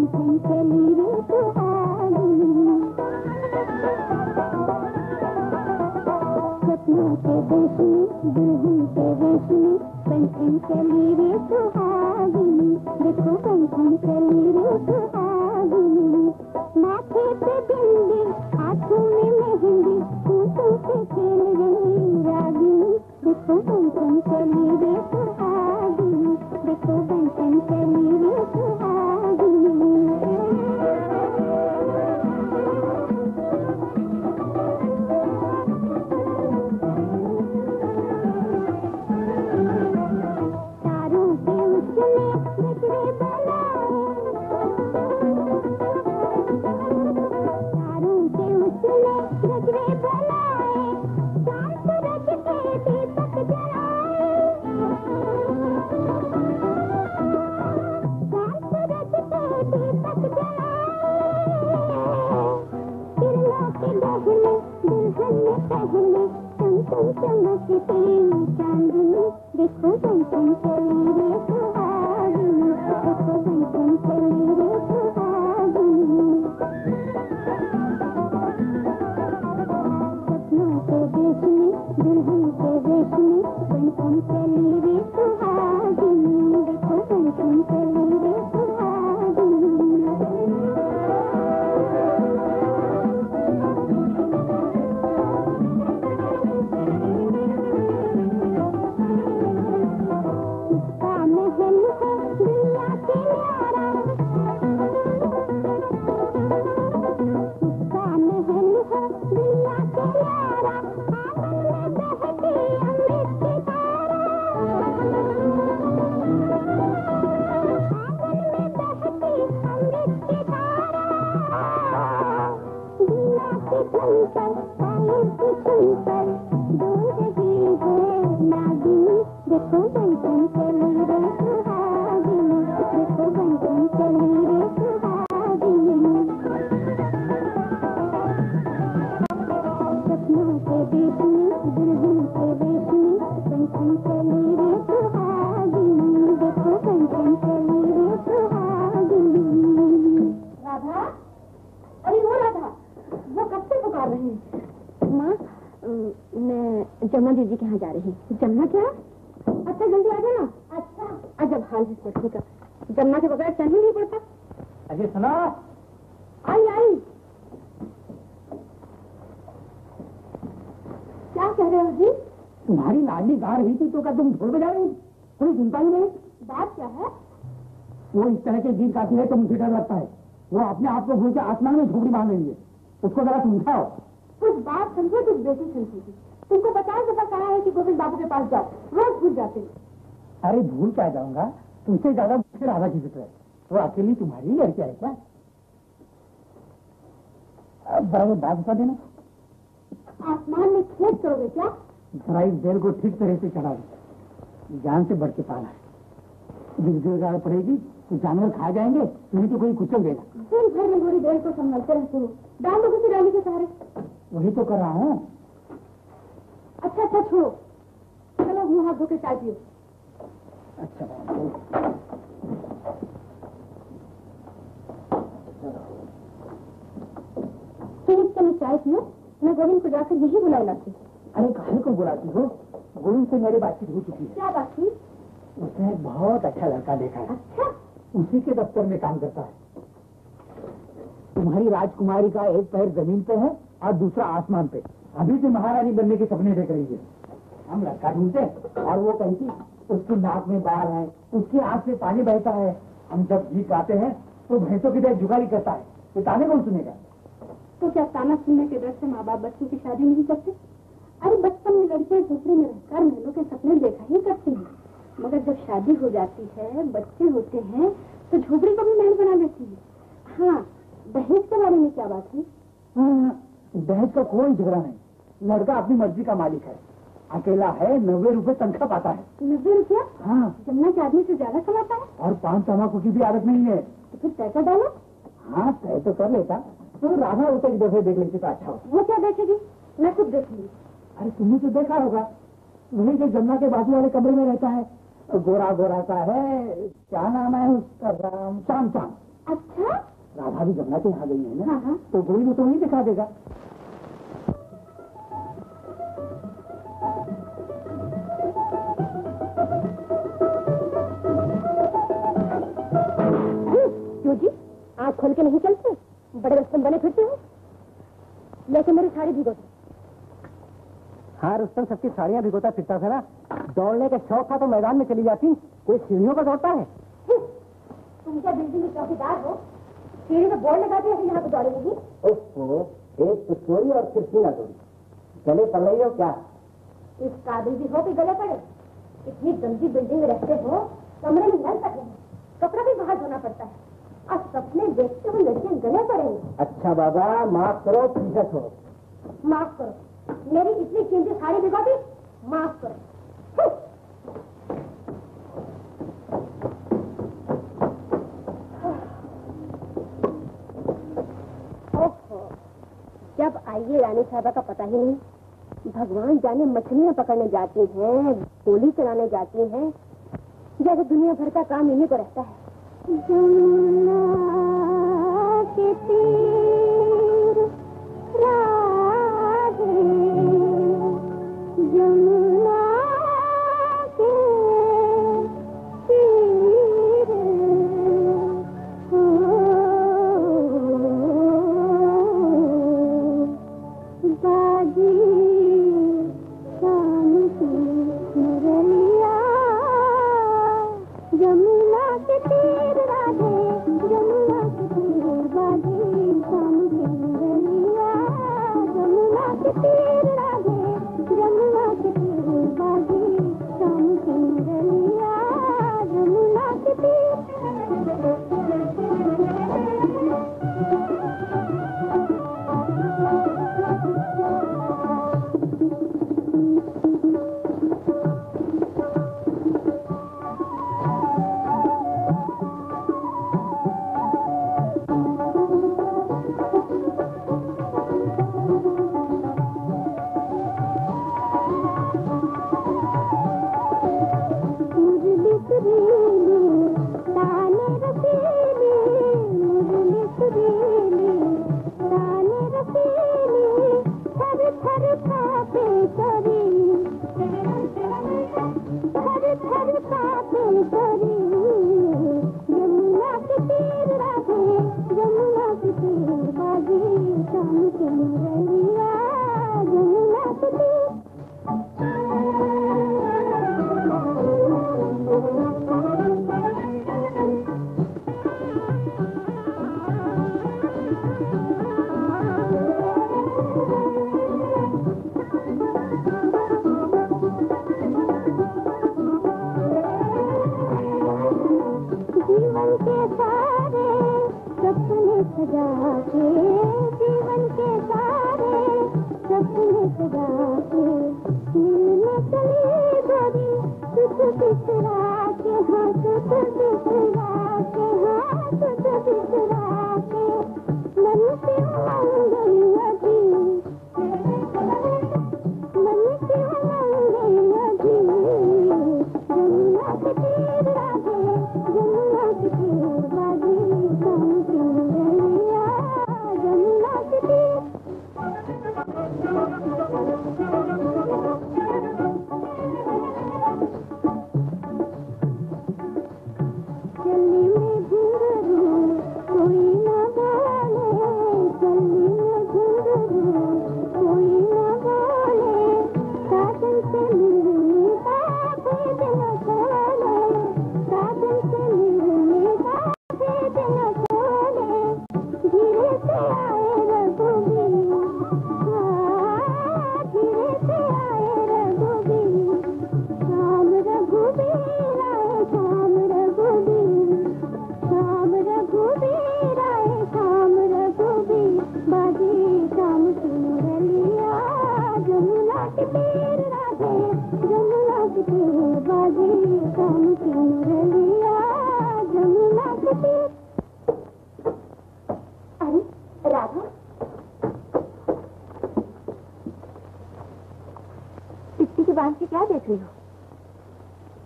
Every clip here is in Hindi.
छन चली रे सुहागिनी, सपनों के देश में दुल्हन के वेश में छन छन चली रे सुहागिनी, देखो छन छन चली रे सुहागिनी। माथे पे बिंदी हाथों में मेहंदी फूलों से खेल रही रागिनी, देखो छन छन चली रे सुहागिनी, देखो छन छन चली रे सुहागिनी। तारों के उसने गजरे बनाए, तारों के उसने गजरे बनाए, चांद सूरज के दीपक जलाए, चांद सूरज के दीपक जलाए। किरणों के गहने दुल्हन ने पहने चम चम चमकती चांदनी, देखो चम चम चली रे सुहागिनी, देखो चम चम चली रे सुहागिनी। सपनों के देश में दुल्हन के वेश में चम चम चली रे सुहागिनी, देखो चम चम चली रे सुहागिनी। उसका महल है दुनिया के न्यारा, उसका महल है दुनिया के न्यारा, आंगन में बहती अमृत की धारा, आंगन में बहती अमृत की धारा। दुनिया की धुन पर पायल की धुन पर डोल रही है नागिनी, देखो चम चम चली रे सुहागिनी, देखो चम चम चली रे सुहागिनी। सपनों के देश में दुल्हन के वेश में चम चम चली रे सुहागिनी, देखो चम चम चली रे सुहागिनी। राधा, अरे वो राधा, वो कब से पुकार रही है? माँ, मैं जमुना दीदी के यहाँ जा रही हूँ। जमुना क्या? अच्छा जल्दी आ जाना। अच्छा, अजब हाल है पढ़ने का, जमुना के बगैर चल ही नहीं पड़ता। अरे सुना, आई आई, क्या कह रहे हो जी? तुम्हारी लाडली गा रही थी तो क्या तुम ढोल बजा रही? कोई सुनता ही नहीं। बात क्या है? वो इस तरह के गीत गाती है तो मुझे डर लगता है। वो अपने आप को भूल के आसमान में झोपड़ी बांध रही है, उसको जरा समझाओ। कुछ बात समझो, कुछ बेटी समझेगी। तुमको 50 दफा कहा है कि गोविंद बाबू के पास जाओ, रोज भूल जाते हो। अरे भूल क्या जाऊंगा, तुमसे ज्यादा मुझे राधा की फिक्र है। वो अकेली तुम्हारी लड़कियां है क्या? बराबर बात बता देना। आसमान में खेत करोगे क्या? जरा इस बेल को ठीक तरह से चढ़ा दो, जान से बढ़ के पाना है। बिजली ज्यादा पड़ेगी तो जानवर खा जाएंगे, नहीं तो कोई कुचल देगा। दिन भर निगोरी बेल को संभालते रहते हो, डाल दो किसी डाली के सहारे। वही तो कर रहा हूँ। अच्छा अच्छा छोड़ो, चलो मुँह हाथ धो के चाय पियो। अच्छा ठीक, चलो चाय पियो, मैं गोविंद को जाकर यही बुलाई लाती। अरे काहे को बुलाती हो? गोविंद से मेरी बातचीत हो चुकी है। क्या बात थी? उसने एक बहुत अच्छा लड़का देखा है। अच्छा, उसी के दफ्तर में काम करता है। तुम्हारी राजकुमारी का एक पैर जमीन पे है और दूसरा आसमान पे। अभी से महारानी बनने के सपने देख रही है। हम लड़का ढूंढते और वो कहती उसकी नाक में बाल है, उसकी आंख से पानी बहता है। हम जब गीत गाते हैं तो भैंसों की तरह जुगाली करता है, तो ताने कौन सुनेगा? तो क्या ताना सुनने के डर से माँ बाप बच्चों की शादी नहीं करते? अरे बचपन में लड़कियां झोपड़ी में रहकर महलों के सपने देखा ही करती हैं, मगर जब शादी हो जाती है, बच्चे होते हैं, तो झोपड़ी को भी महल बना देती है। हाँ, दहेज के बारे में क्या बात है? दहेज का कोई झगड़ा नहीं, लड़का अपनी मर्जी का मालिक है। अकेला है, 90 रुपए तनख्वाह पाता है। 90 रुपया? हाँ। जमुना के आदमी से ज्यादा कमाता है? और 5 तम्बाकू की भी आदत नहीं है। तो फिर तय कर डालो। हाँ, तय तो कर लेता, तो राधा उसे एक दफे देख लेती तो अच्छा हो। वो क्या देखेगी? मैं खुद देखूंगी। अरे तुमने तो देखा होगा, वही जो जमुना के बाजू वाले कमरे में रहता है, गोरा गोरा सा है, क्या नाम है उसका? राम, श्याम श्याम। अच्छा, राधा भी जमुना के यहाँ गई है ना। हाँ हाँ। तो गोविंद तो वही दिखा देगा। क्यों जी, आँख खोल के नहीं चलते? बड़े रस्तम बने फिरते हो। लेकिन मेरी साड़ी भिगो दो। हाँ, रुस्तम सबकी साड़ियाँ भिगोता फिरता था ना। दौड़ने का शौक था तो मैदान में चली जाती। कोई सीढ़ियों पर दौड़ता है? तुम क्या बिल्डिंग में चौकीदार हो? सीढ़ी में बोर्ड लगा दिया कि यहाँ पे दौड़ेगी? ओहो, एक तो चोरी और फिर सीना चोरी। गले पड़ रही हो क्या? इस काबिल भी हो कि गले पड़े? इतनी गंदी बिल्डिंग में रहते हो, कमरे में नल तक नहीं, कपड़ा भी बाहर धोना पड़ता है, और सपने देखते हुए लड़कियां गले पड़ेंगी। अच्छा बाबा, माफ करो, पीछे छोड़ो। माफ करो, मेरी इतनी कीमती साड़ी भिगो दी, माफ करो। ओहो, जब आइए रानी साहबा का पता ही नहीं। भगवान जाने मछलियां पकड़ने जाती हैं, गोली चलाने जाती हैं, जैसे दुनिया भर का काम इन्हीं को रहता है। जमुना के तीर राधे, जमुना के तीर बाजी शाम की मुरलिया, जमुना के तीर राधे, जमुना के तीर बाजी शाम की मुरलिया, जमुना के तीर राधे, जमुना के तीर बाजी शाम की मुरलिया, जमुना के तीर।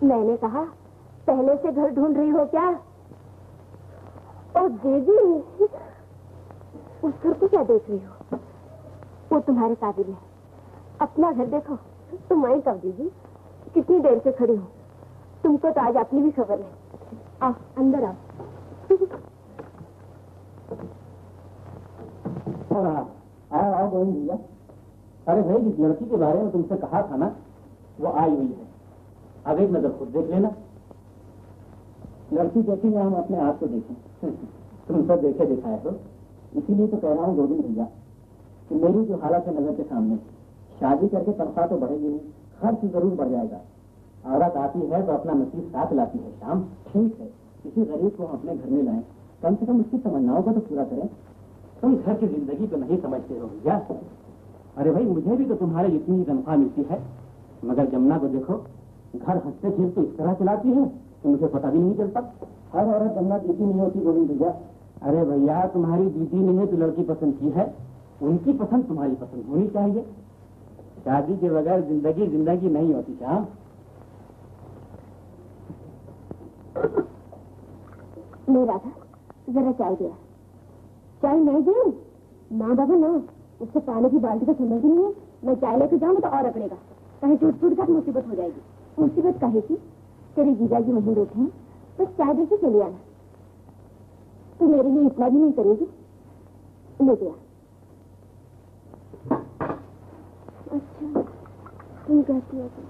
मैंने कहा पहले से घर ढूंढ रही हो क्या? ओ दीदी, उस घर को क्या देख रही हो? वो तुम्हारे काबिल है। अपना घर देखो। तुम आई कब दीदी? कितनी देर से खड़ी हो? तुमको तो आज अपनी भी खबर नहीं। आओ अंदर आओ। आओ गोविंद भैया। अरे भाई, जिस लड़की के बारे में तुमसे कहा था ना, वो आई हुई है। अब एक नजर खुद देख लेना। लड़की देखेंगे, हम अपने आप को देखें। तुम तो देखे दिखाए हो, इसीलिए तो कह रहा हूँ गोविंद भैया कि मेरी जो हालत है नजर के सामने, शादी करके तनख्वाह तो बढ़ेगी नहीं, खर्च जरूर बढ़ जाएगा। औरत आती है तो अपना नसीब साथ लाती है। शाम ठीक है, किसी गरीब को अपने घर में लाएं, कम से कम उसकी तमन्नाओं को तो पूरा करें। तुम घर की जिंदगी तो नहीं समझते हो भैया। अरे भाई, मुझे भी तो तुम्हारे जितनी ही तनख्वाह मिलती है, मगर जमुना को देखो, घर हंसते खेलते इस तरह चलाती है कि मुझे पता भी नहीं चलता। हर औरत जमुना दीदी नहीं होती गोविंद भैया। अरे भैया, तुम्हारी दीदी ने तो लड़की पसंद की है, उनकी पसंद तुम्हारी पसंद होनी चाहिए। शादी के बगैर जिंदगी जिंदगी नहीं होती। श्याम, नहीं राधा, जरा चाय दिया। चाय नहीं दी? ना बाबा ना, उससे पानी की बाल्टी का समझ नहीं है। मैं चाय लेके जाऊंगा तो और अकड़ेगा, कहीं टूट टूट कर मुसीबत हो जाएगी। मुसीबत कहे की? तेरे जीजाजी वहीं बैठे हैं, बस चाय दे के चले आना। तू मेरे लिए इतना भी नहीं करेगी? ले गया। अच्छा, तुम कहती हो तो।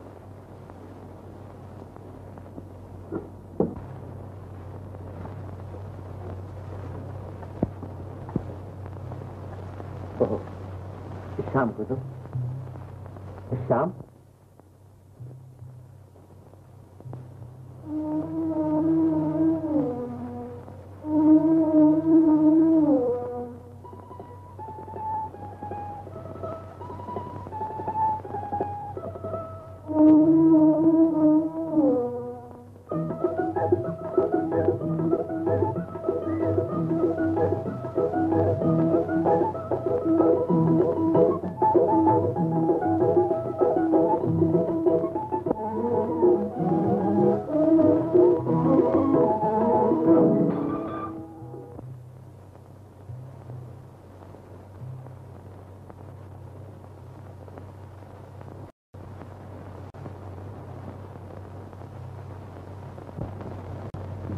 शाम को तो शाम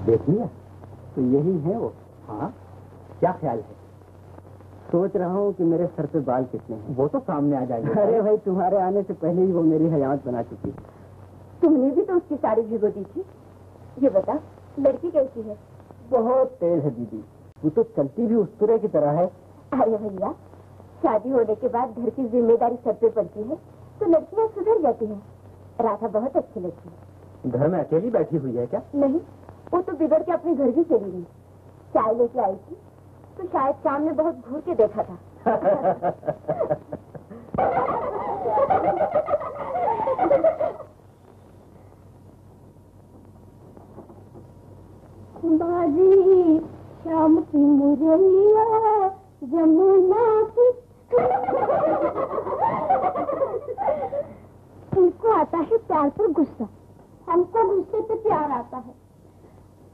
देख लिया? तो यही है वो। हाँ, क्या ख्याल है? सोच रहा हूँ कि मेरे सर पे बाल कितने हैं। वो तो सामने आ जाएंगे। अरे भाई, तुम्हारे आने से पहले ही वो मेरी हयात बना चुकी है। तुमने भी तो उसकी साड़ी भिगो दी थी। ये बता, लड़की कैसी है? बहुत तेज है दीदी, वो तो चलती भी उस तरह की तरह है। अरे भैया, शादी होने के बाद घर की जिम्मेदारी सर पे पड़ती है तो लड़कियां सुधर जाती हैं। राधा बहुत अच्छी लगती है। घर में अकेली बैठी हुई है क्या? नहीं, वो तो बिगड़ के अपने घर भी चली गई। चाय लेके आई थी तो शायद शाम ने बहुत घूर के देखा था। बाजी शाम की मुरलिया जमुना की। इनको आता है प्यार पर गुस्सा, हमको गुस्से पे प्यार आता है।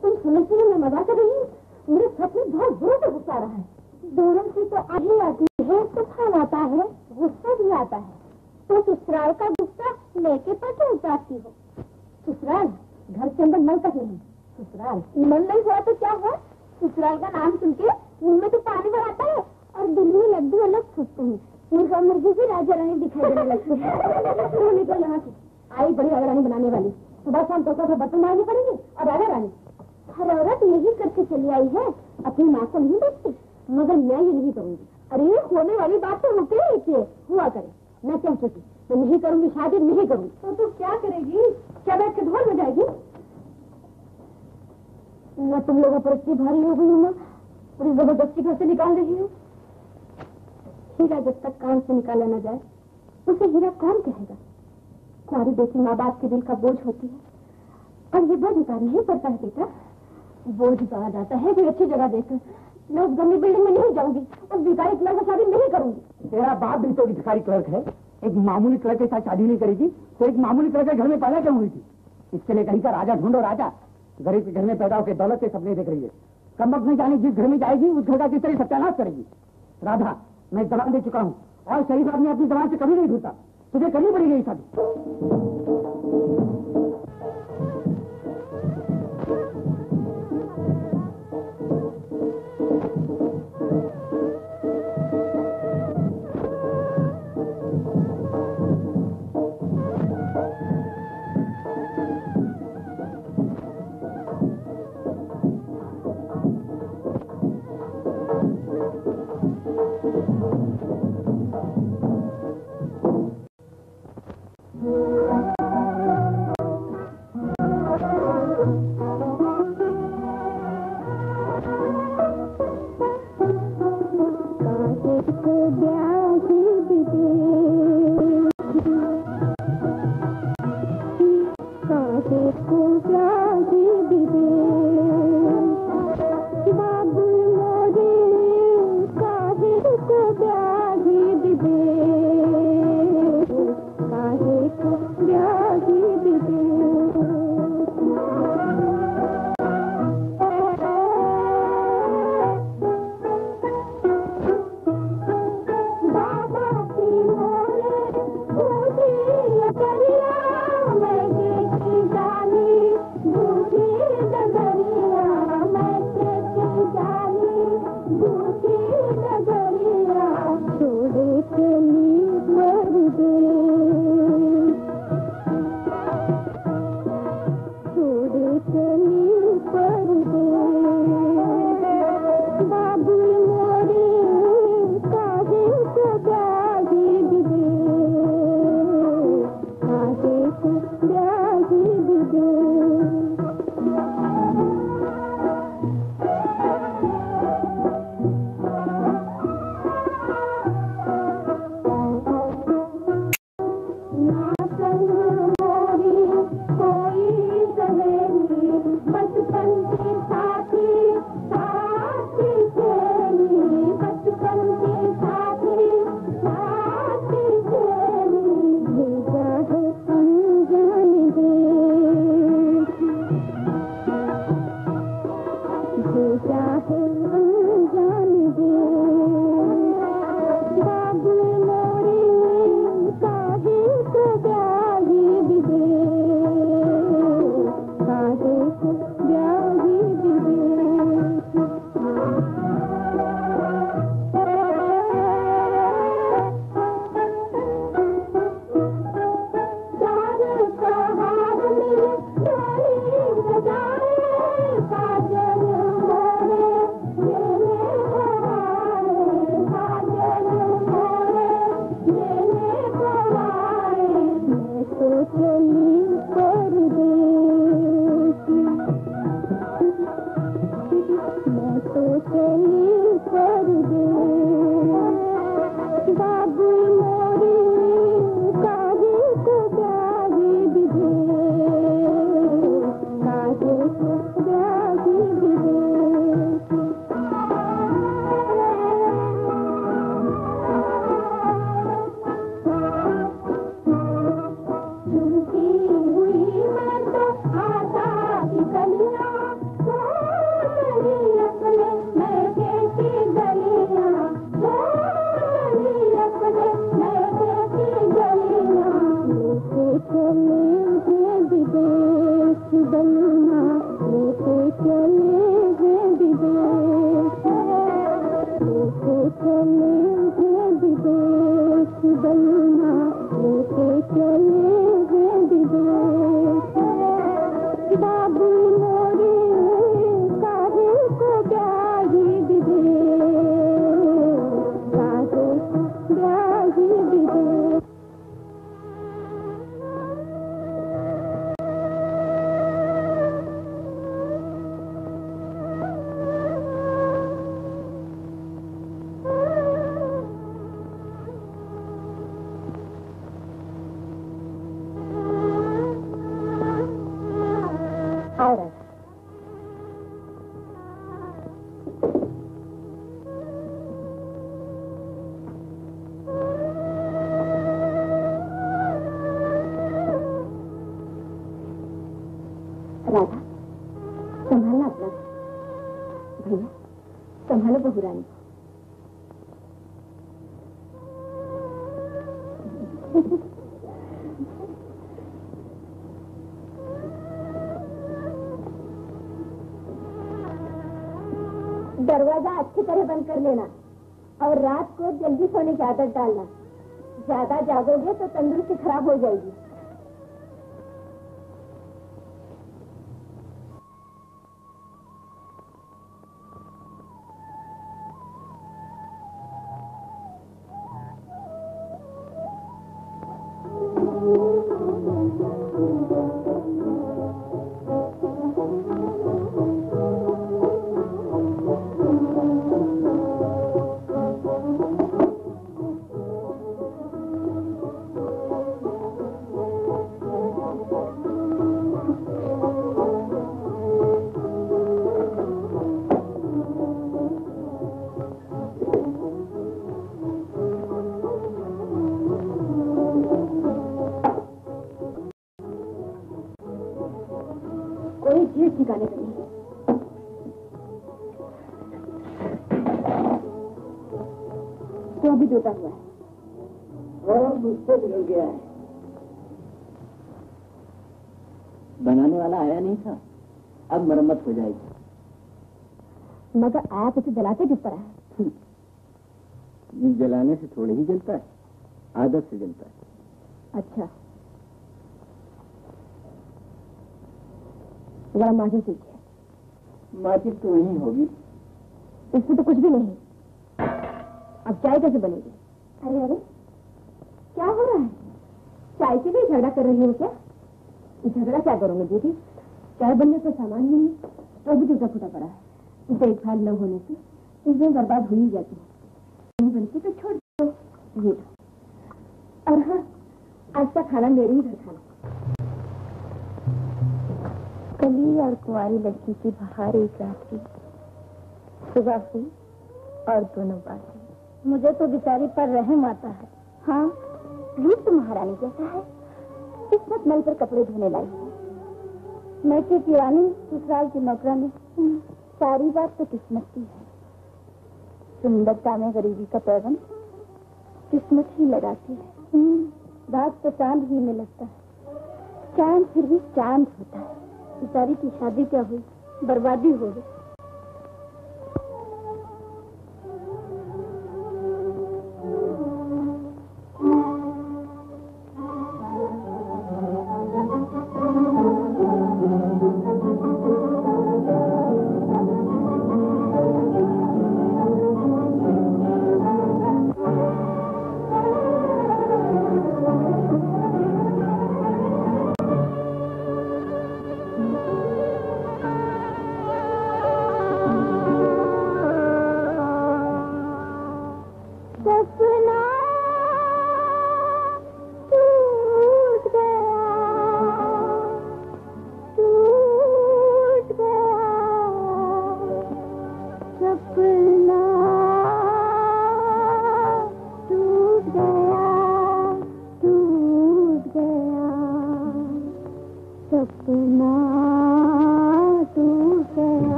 तुम समझती हो मैं मजाक कर रही हूँ? मेरे सच में बहुत जोर से गुस्सा आ रहा है। दोनों से तो आधी आती है, तूफान आता है, गुस्सा भी आता है। तो ससुराल का गुस्सा लेके पर क्यों उतारती हो? ससुराल घर के अंदर नल तक नहीं। ससुराल नल नहीं हुआ तो क्या हुआ? ससुराल का नाम सुन के मुंह में तो पानी भर आता है और दिल में लड्डू अलग फूटते हैं। मुर्गा मुर्गी भी राजा रानी दिखाई देने लगते हैं। निकल यहाँ से, आई बड़ी राजा रानी बनाने वाली। सुबह शाम तो बर्तन मारने पड़ेंगे और राजा रानी। हर औरत यही करके चली आई है, अपनी माँ को नहीं देखती, मगर मैं ये नहीं करूंगी। अरे होने वाली बात तो होते ही हुआ करे। मैं कह चुकी, मैं नहीं करूंगी, शादी नहीं करूंगी। तो तू क्या करेगी? क्या बैठ के ढोल बजाएगी? मैं तुम लोगों पर इतनी भारी हो गई हूँ ना, बड़ी जबरदस्ती घर से निकाल रही हूँ। हीरा जब तक कान से निकाला न जाए उसे हीरा कौन कहेगा? कुंवारी बेटी माँ बाप के दिल का बोझ होती है, और ये बोझ उतार नहीं पड़ता है बेटा। बोझ उतारा जाता है कोई अच्छी जगह देखकर। मैं उस गंदी बिल्डिंग में नहीं जाऊंगी, उस भिखारी क्लर्क से शादी नहीं करूंगी। तेरा बाप भी तो भिखारी क्लर्क है, एक मामूली क्लर्क के साथ शादी नहीं करेगी तो एक मामूली क्लर्क के घर में पैदा क्यों हुई थी? इसके लिए कहीं का राजा ढूंढो राजा। गरीब के घर में पैदा होकर दौलत के सपने देख रही है। कम वक्त में जाने जिस घर में जाएगी उस घर का किस तरह सत्यानाश करेगी। राधा, मैं जबान दे चुका हूँ और शरीफ आदमी अपनी जबान से कभी नहीं भूलता। तुझे करनी पड़ेगी शादी। राधा, संभालना अपना भैया, संभालो बहुरानी। दरवाजा अच्छी तरह बंद कर लेना और रात को जल्दी सोने की आदत डालना। ज्यादा जागोगे तो तंदुरुस्ती खराब हो जाएगी। कोई चीज ठिकाने पे नहीं। तो अभी टूटा हुआ है और मुझसे बिगड़ गया है। बनाने वाला आया नहीं था, अब मरम्मत हो जाएगी। मगर आप उसे जलाते किस तरह? ये जलाने से थोड़ी ही जलता है, आदत से जलता है। अच्छा, जरा माचिस दीजिए। माचिस तो वहीं होगी। इसमें तो कुछ भी नहीं। अब चाय कैसे बनेगी? अरे अरे, क्या हो रहा है? चाय के लिए झगड़ा कर रही हो क्या? झगड़ा क्या करूंगी दीदी? चाय बनने का सामान नहीं है, तो भी टूटा फूटा पड़ा है। देखभाल न होने से चीजें बर्बाद हो ही जाती है। नहीं बनती तो छोड़ दो। ये लो। और हाँ, आज का खाना मेरे ही घर खाना। कली और कुंवारी लड़की की बाहर एक रात्रि, सुबह हुई और दोनों बातें। मुझे तो बेचारी पर रहम आता है। हाँ, रूप तो महारानी जैसा है। किस्मत मल पर कपड़े धोने लाई है। मैं की रानी, ससुराल की नौकरानी। सारी बात तो किस्मत की है। सुंदरता में गरीबी का पैबंद किस्मत ही लगाती है। बात तो चांद ही में लगता है। चांद फिर भी चांद होता है। बेचारी की शादी क्या हुई, बर्बादी हो गई।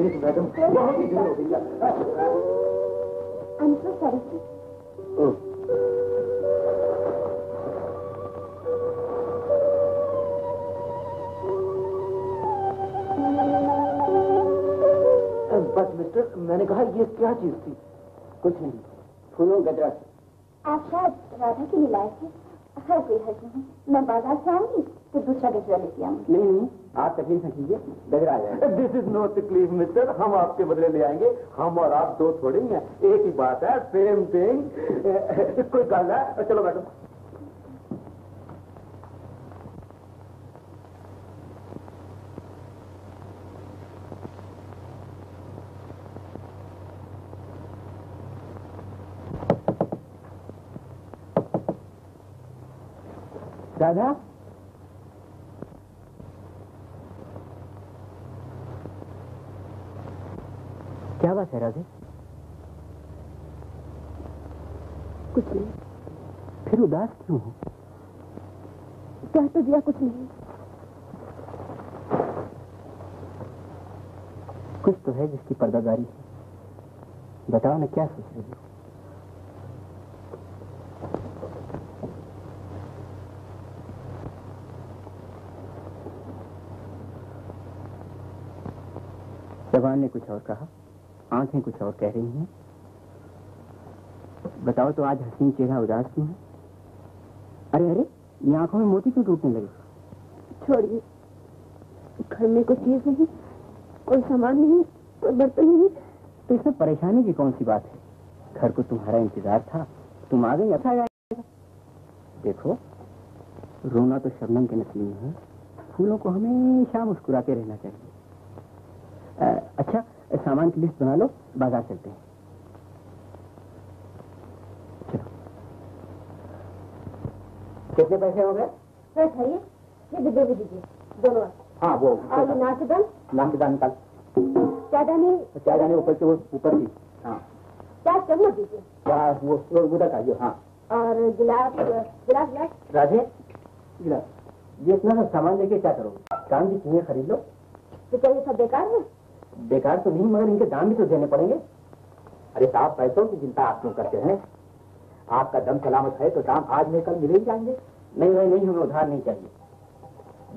प्लीज मैडम, बहुत ही देर हो गई है। I'm so sorry. बस मिस्टर, मैंने कहा ये क्या चीज थी? कुछ नहीं, फूलों गजरा से। आप शायद राधा के लिए लाए थे। हर कोई हर्ज नहीं, मैं बाजार से आऊंगी तो दूसरा गजरा लेती आऊंगी। नहीं नहीं, आप तकलीफ न कीजिए, गजरा आ जाएगा। दिस इज नो तकलीफ मिस्टर, हम आपके बदले ले आएंगे। हम और आप दो थोड़े ही हैं, एक ही बात है, सेम थिंग। कोई गल है, चलो बैठो। राधा, क्या बात है राधे? कुछ नहीं। फिर उदास क्यों हो? कह तो दिया कुछ नहीं। कुछ तो है जिसकी पर्दादारी है। बताओ ना, क्या सोच रही हो? जवान ने कुछ और कहा, आंखें कुछ और कह रही हैं। बताओ तो आज हसीन चेहरा उदास क्यों है? अरे अरे, ये आंखों में मोती क्यों टूटने लगे? छोड़िए, घर में कोई चीज नहीं, कोई सामान नहीं, कोई बर्तन नहीं। तो इसमें परेशानी की कौन सी बात है? घर को तुम्हारा इंतजार था, तुम आ गई, अच्छा जाएगा। देखो, रोना तो शबनम के नसीब में है। फूलों को हमेशा मुस्कुराते रहना चाहिए। अच्छा, सामान की लिस्ट बना लो, बाजार चलते हैं। चलो। कितने पैसे हो गए? बैठाइए, ये डिब्बे भी दीजिए, दोनों। हाँ, वो और नाचदान निकाल। चाय दानी ऊपर से, ऊपर की। हाँ, चाय चम्मच दीजिए। वो उधर का, हाँ। और गिलास गिलास गिलास। राधे, गिलास। ये इतना सा सामान लेके क्या करोगे? काम की चीजें खरीद लो। तो क्या ये सब बेकार है? बेकार तो नहीं, मगर इनके दाम भी तो देने पड़ेंगे। अरे साहब, पैसों की चिंता आप क्यों करते हैं? आपका दम सलामत है तो दाम आज में कल मिले ही जाएंगे। नहीं भाई नहीं, हमें उधार नहीं चाहिए।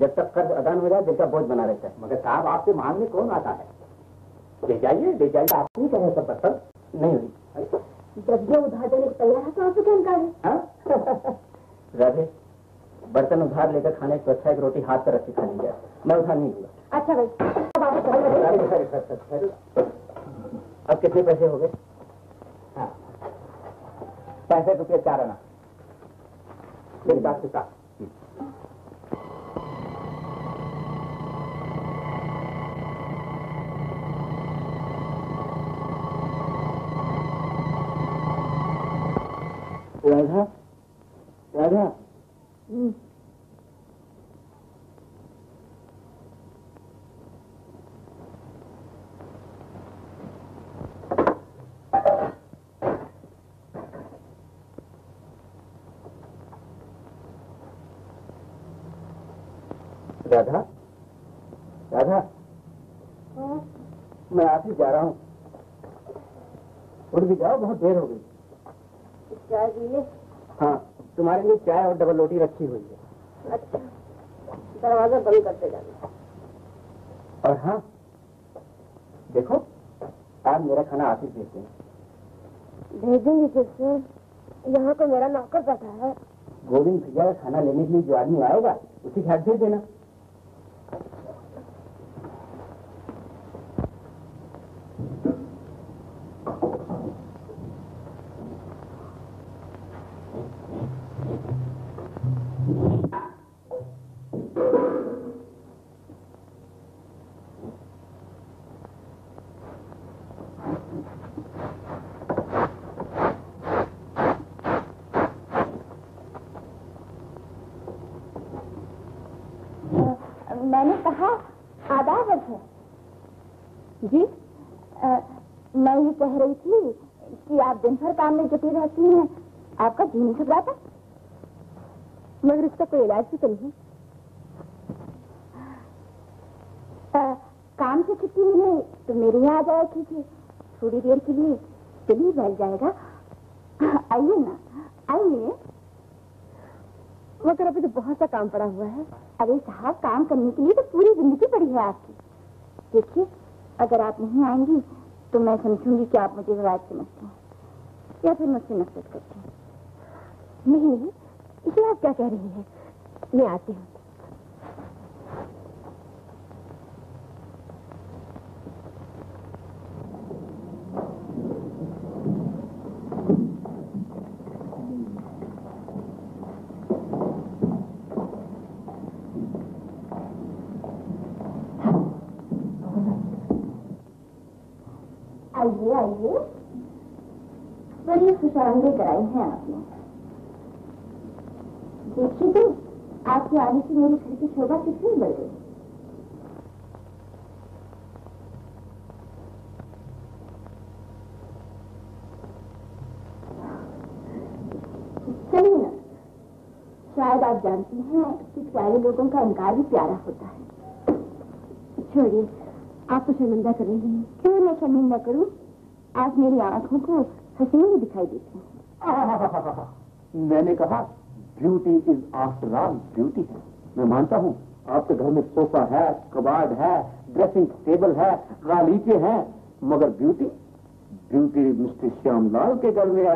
जब तक कर्ज अदा हो जाए दिल का बोझ बना रहता है। मगर साहब, आपसे मांगने कौन आता है? ले जाइए, आप नहीं करें सब पसंद नहीं हुई। जब ये उधार देने को तैयार है तो आपको क्या इनकार है? राधे, बर्तन उधार लेकर खाने से अच्छा एक रोटी हाथ पर रखी खा ली जाए। मैं उधार नहीं दूंगा। अच्छा भाई, अब आप अब कितने पैसे हो गए? हाँ, 65 रुपये 4 आना। मेरी बात के साथ। राधा, राधा। राधा, राधा, मैं आप ही जा रहा हूँ। उठ भी जाओ, बहुत देर हो गई। चाय पीजिए। हाँ, तुम्हारे लिए चाय और डबल रोटी रखी हुई है। अच्छा, दरवाजा बंद करते जाना। और हाँ, देखो, आज मेरा खाना आप ही भेजते हैं। भेजेंगे किससे? यहाँ को मेरा नौकर बैठा है। गोविंद भैया का खाना लेने के लिए जो आदमी आएगा उसी के हाथ भेज देना। मैंने कहा आदाब है जी। मैं ये कह रही थी कि आप दिन भर काम में जुटी रहती हैं, आपका जी नहीं घबराता? मगर इसका कोई इलाज भी तो नहीं। काम से छुट्टी मिले तो मेरे यहाँ आ जाया कीजिए, थोड़ी देर के लिए चलिए बैठ जाएगा। आइए ना, आइए। मगर अभी तो बहुत सा काम पड़ा हुआ है। अरे साहब, काम करने के लिए तो पूरी जिंदगी पड़ी है आपकी। देखिए, अगर आप नहीं आएंगी तो मैं समझूंगी कि आप मुझे विवाद समझते हैं या फिर मुझसे नफरत करते हैं। नहीं नहीं, इसे आप क्या कह रही हैं? मैं आती हूँ। आइए आइए, बड़ी खुशामदीद कराई है आपने। देखिए तो आपके आने से मेरे घर की शोभा कितनी बढ़ गई। चलिए ना, शायद आप जानती हैं कि प्यारे लोगों का इनकार भी प्यारा होता है। छोड़िए, आप तो शर्मिंदा कर रही हैं। क्यों मैं शर्मिंदा करूं? आप मेरी आंखों को हसीन ही दिखाई देती हैं। मैंने कहा beauty is after all beauty है। मैं मानता हूँ आपके घर में सोफा है, कबाड़ है, ड्रेसिंग टेबल है, गालीचे हैं, मगर ब्यूटी ब्यूटी मिस्टर श्यामलाल के घर में है।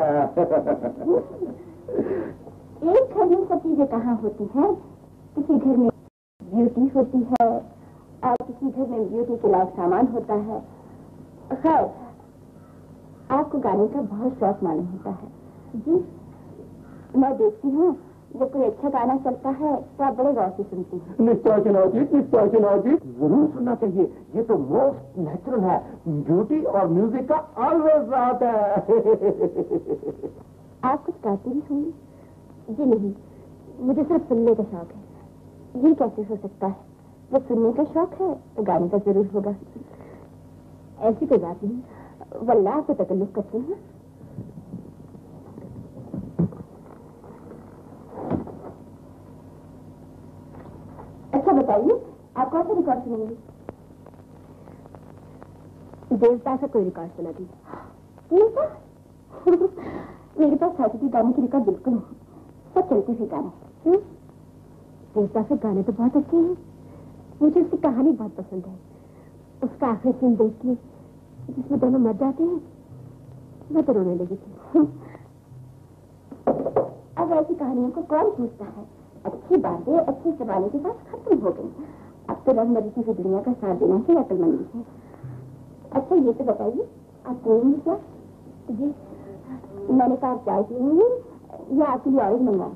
एक घर में सब चीजें कहाँ होती हैं? किसी घर में ब्यूटी होती है और किसी घर में ब्यूटी के लायक सामान होता है। खैर, आपको गाने का बहुत शौक मालूम होता है। जी, मैं देखती हूँ जब कोई अच्छा गाना चलता है तो आप बड़े गौर से सुनती हैं। निश्चय चुनाव जी, निश्चय चुनाव जी, जरूर सुनना चाहिए। ये तो मोस्ट नेचुरल है। ब्यूटी और म्यूजिक का ऑलवेज रात है। आप कुछ गाती भी होंगी? जी नहीं, मुझे सिर्फ सुनने का शौक है। ये कैसे हो सकता है? जब सुनने का शौक है तो गाने का जरूर होगा। ऐसी कोई बात नहीं, वल्लाह आपको तकल्लुफ करते हैं। अच्छा बताइए, आप कौन सा रिकॉर्ड सुनेंगे? देवता का कोई रिकॉर्ड सुना दीजिए। मेरे पास साथी गाने की रिकॉर्ड बिल्कुल नहीं, सब चलते हुए गाने। देवता से गाने तो बहुत अच्छे हैं। मुझे उसकी कहानी बहुत पसंद है। उसका आखिरी सीन देख के जिसमें दोनों मर जाते हैं, मैं तो रोने लगी थी। अब ऐसी कहानियों को कौन पूछता है? अच्छी बातें अच्छे जमाने के साथ खत्म हो गई। अब तो रंग मरीची की दुनिया का साथ देना ही अकलमंदी है। अच्छा ये तो बताइए, आप पिएंगे क्या? जी, मैंने कहा चाय पिएंगे या आपके लिए ऑयल मंगवाऊं?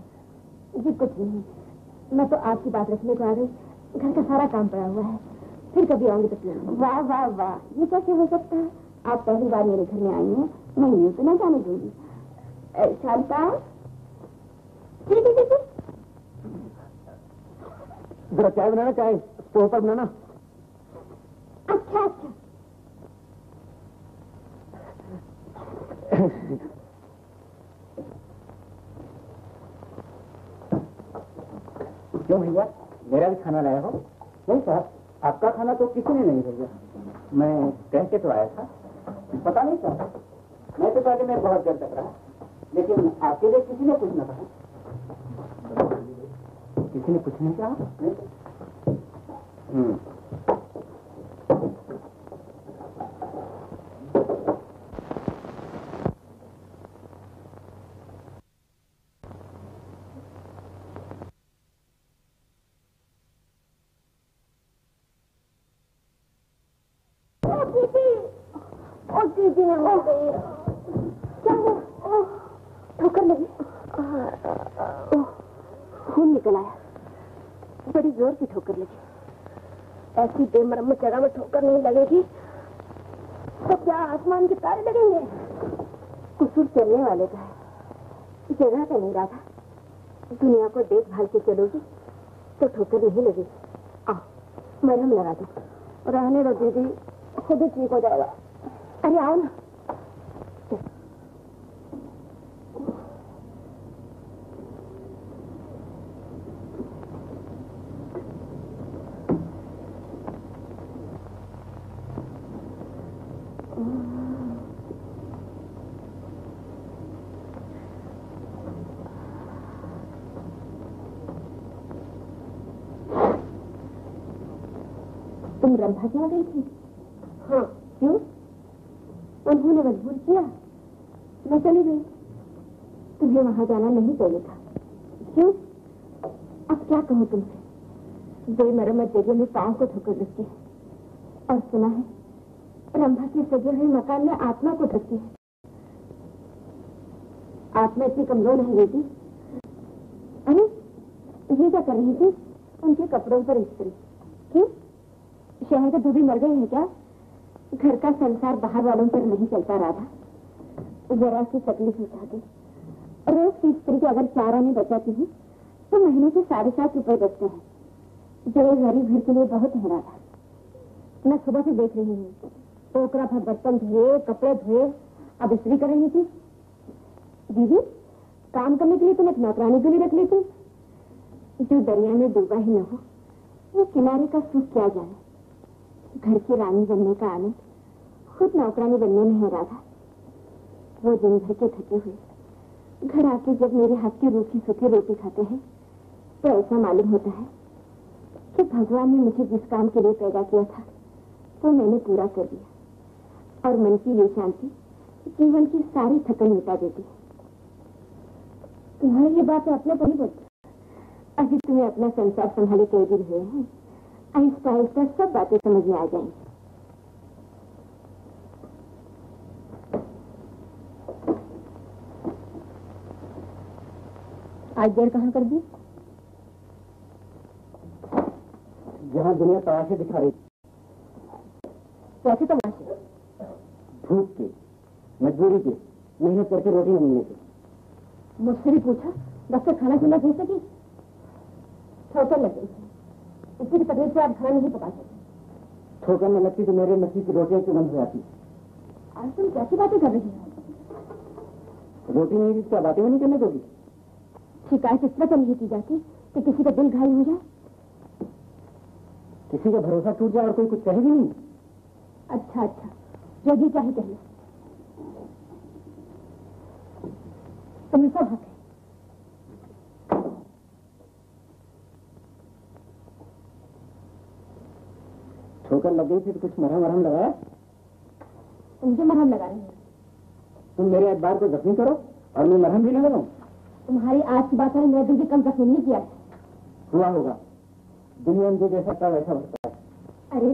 जी कुछ नहीं, मैं तो आपकी बात रखने को आ गई। घर का सारा काम पड़ा हुआ है, फिर कभी आऊंगी तो पिएंगे। वाह वाह वाह, ये कैसे हो सकता है? आप पहली बार मेरे घर में आई हैं, मैं यूं तो ना जाने दूंगी। शांता, जरा चाय बनाना, चाय स्टोव पर बनाना। अच्छा अच्छा। क्यों भैया, मेरा भी खाना लाया हो? नहीं साहब, आपका खाना तो किसी ने नहीं भेजा। मैं कह के तो आया था। पता नहीं साहब, मैं तो पहले मैं बहुत देर तक रहा, लेकिन आपके लिए किसी ने कुछ न कहा। किसी ने कुछ नहीं कहा? दीदी हो गई। क्या ठोकर लगी? खून निकल आया। बड़ी जोर की ठोकर लगी। ऐसी बेमरम्मत जगह में ठोकर नहीं लगेगी तो क्या आसमान के तारे लगेंगे? कसूर चलने वाले का है, जगह का नहीं रहा। दुनिया को देखभाल के चलोगी तो ठोकर नहीं लगेगी। आओ मरहम लगा दो। रहने दो दीदी, खुद ही ठीक हो जाएगा। अरे आओ ना। तुम रंभा के यहाँ गई थी? हाँ। क्यों? उन्होंने मजबूर किया, मैं चली गई। तुम्हें वहां जाना नहीं चाहिए था। क्यों? अब क्या कहूँ तुमसे? बेमरम्मत जगह में पांव को ठोकर लगती है, और सुना है रंभा की सजे हुए मकान में आत्मा को ढकती है। आत्मा इतनी कमजोर नहीं रहती। अरे ये क्या कर रही थी? उनके कपड़ों पर इस्त्री। क्यों? शहर के धोबी मर गए हैं क्या? घर का संसार बाहर वालों पर नहीं चलता। राधा जरा सी तकलीफ उठाती। रोज की स्त्री को अगर 4 आने बचाती हूँ तो महीने के 7.5 रुपए बचते हैं, जो गरीब घर के लिए बहुत है। राधा, मैं सुबह से देख रही हूँ, टोकरा भर बर्तन धोए, कपड़े धोए, अब इस्त्री कर रही थी। दीदी, काम करने के लिए तुम एक नौकरानी को भी रख लेती। जो दरिया में डूबा ही न हो वो किनारे का सुख क्या जाने। घर की रानी बनने का आनंद खुद नौकरानी बनने में है। राधा, वो दिन भर के थके हुए घर आके जब मेरे हाथ की रूखी सूखी रोटी खाते हैं तो ऐसा मालूम होता है कि भगवान ने मुझे जिस काम के लिए पैदा किया था वो मैंने पूरा कर दिया, और मन की ये शांति जीवन की सारी थकन मिटा देती है। तुम्हारी ये बात अपने पर नहीं बोलती। अभी तुम्हें अपना संसार संभाले कई दिन हुए हैं, आहिस्ता आहिस्ता सब बातें समझ में आ जाएंगी। आज देर कहाँ कर दी? जहाँ दुनिया तमाशे दिखा रही। कैसे तमाशे? भूख के, मजबूरी के, मेहनत करके रोटी न मिलने के। मुझसे भी पूछा, डॉक्टर खाना पीना दे सकी? ठोकर लग गई है, इसी की तकलीफ से आप खाना नहीं पका सकते। ठोकर न लगती तो मेरे नसीब की रोटियां क्यों बंद हो जाती? आज तुम कैसी बातें कर रही हो? रोटी नहीं दी क्या बातें नहीं करने दोगी? शिकायत इस तरह नहीं की जाती कि किसी का दिल घायल हो जाए, किसी का भरोसा टूट जाए और कोई कुछ कहे भी नहीं। अच्छा अच्छा, जो जी चाहे कह लो, तुम्हें सब हक है। ठोकर लग गई थी तो कुछ मरहम वरहम लगाया? मुझे मरहम लगा रही है। तुम मेरे एतबार को जख्मी करो और मैं मरहम भी न लगाऊं। तुम्हारी आज की बात है, मेरा दिल भी कम जख्मी नहीं किया। हुआ होगा, दुनिया में जो जैसा था वैसा होता है। अरे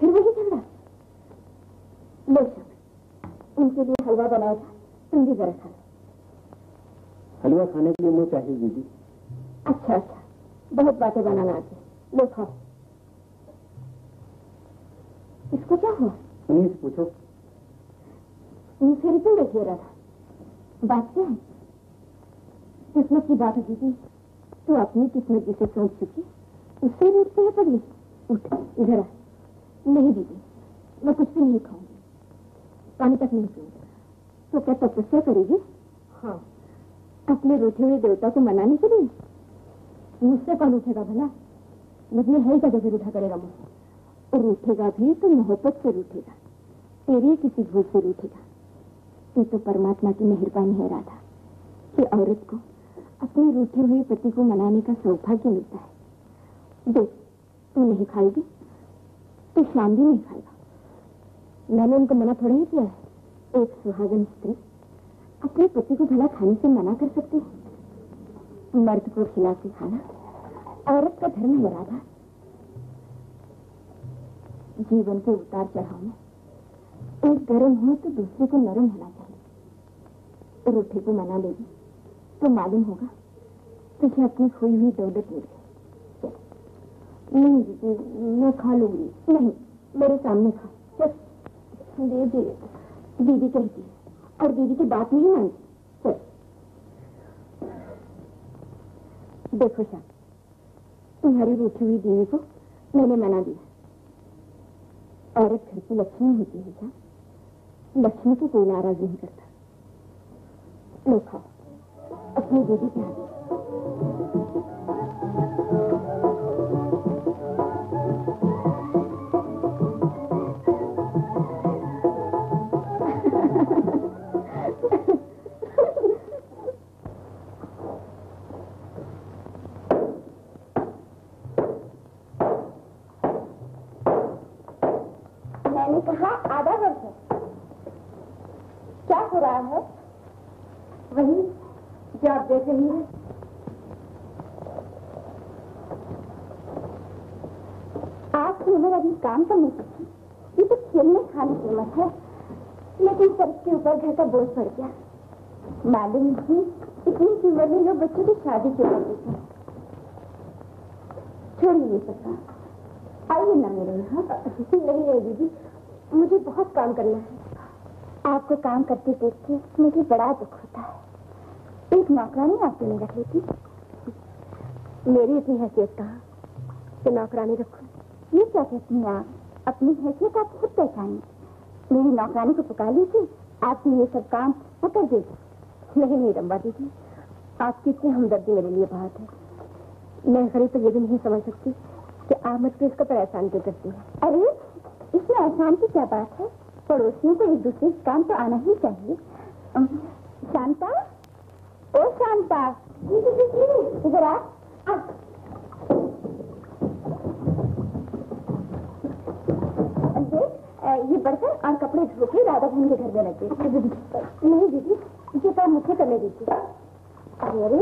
फिर वही झगड़ा। लो शक, उनके लिए हलवा बनाया था, तुम भी जरा खा लो। हलवा खाने के लिए मुँह चाहिए दीदी। अच्छा अच्छा, बहुत बातें बनाना आती है, लो खाओ। इसको क्या हुआ? उन्हीं से पूछो। मुझे क्यों देखिए रहा था? बात क्या है? किस्मत की बात होती थी तो अपनी किस्मत जिसे सोच चुकी उससे भी उठते है पगली। उठ इधर आ। नहीं दीदी, मैं कुछ भी नहीं खाऊंगी, पानी तक नहीं पीऊंगी। तो क्या तपस्या करेगी? हाँ, अपने रूठे हुए देवता को मनाने के लिए। मुझसे कौन उठेगा भला? मुझमें है क्या जो फिर उठा करेगा मुझसे? और रूठेगा भी तो मोहब्बत से रूठेगा, तेरी किसी भूल से रूठेगा। ये तो परमात्मा की मेहरबानी है राधा कि औरत को अपने रूठे हुए पति को मनाने का सौभाग्य मिलता है। देख, तू नहीं खाएगी तो श्याम भी नहीं खाएगा। मैंने उनको मना थोड़ा ही किया है। एक सुहागन स्त्री अपने पति को भला खाने से मना कर सकती है? मर्द को खिला के खाना औरत का धर्म है राधा। जीवन के उतार चढ़ाव में एक गर्म हो तो दूसरे को नरम होना चाहिए। रूठे को मना लेगी तो मालूम होगा तुझे अपनी खोई हुई दौलत मिल गई। नहीं दीदी, मैं खा लूंगी। नहीं, मेरे सामने खा। चल दे दे, दीदी कहती है और दीदी की बात नहीं मानती। चल देखो श्याम, तुम्हारी रूठी हुई बीवी को मैंने मना दिया। औरत घर की लक्ष्मी होती है क्या? लक्ष्मी को कोई नाराज नहीं करता। लो खाओ, अपनी दीदी के हाथ। कहा आधा वर्ष है। क्या हो रहा है? वही जो आप देख रही हैं। आपकी उम्र अभी काम करने की, ये तो खेलने खाने की उम्र है, लेकिन सर के ऊपर घर का बोझ पड़ गया। मालूम नहीं इतनी सी उम्र में लोग बच्चों की शादी क्यों कर देते हैं। छोड़िए ये सब काम, आइए ना मेरे यहाँ। नहीं है दीदी, मुझे बहुत काम करना है। आपको काम करते देख के मुझे बड़ा दुख होता है। एक नौकरानी आपके लिए रख लेती। मेरी इतनी हैसियत कहाँ कि नौकरानी रखूं? ये क्या कहती हैं आप? अपनी हैसियत आप खुद पहचानिए। मेरी नौकरानी को पुकार लीजिए, आपकी ये सब काम वो कर देगी। नहीं रंबा दीदी, आपकी इतनी हमदर्दी मेरे लिए बहुत है। मैं गरीब तो ये भी नहीं समझ सकती कि आप मुझको इसका पर एहसान क्यों करती है। अरे इसमें एहसान की क्या बात है? पड़ोसियों को एक दूसरे के काम तो आना ही चाहिए। शांता, ओ शांता, इधर आ। ये बर्तन और कपड़े धो के राधा बहन के घर में रख दे। नहीं दीदी, ये काम मुझे करने दीजिए। अरे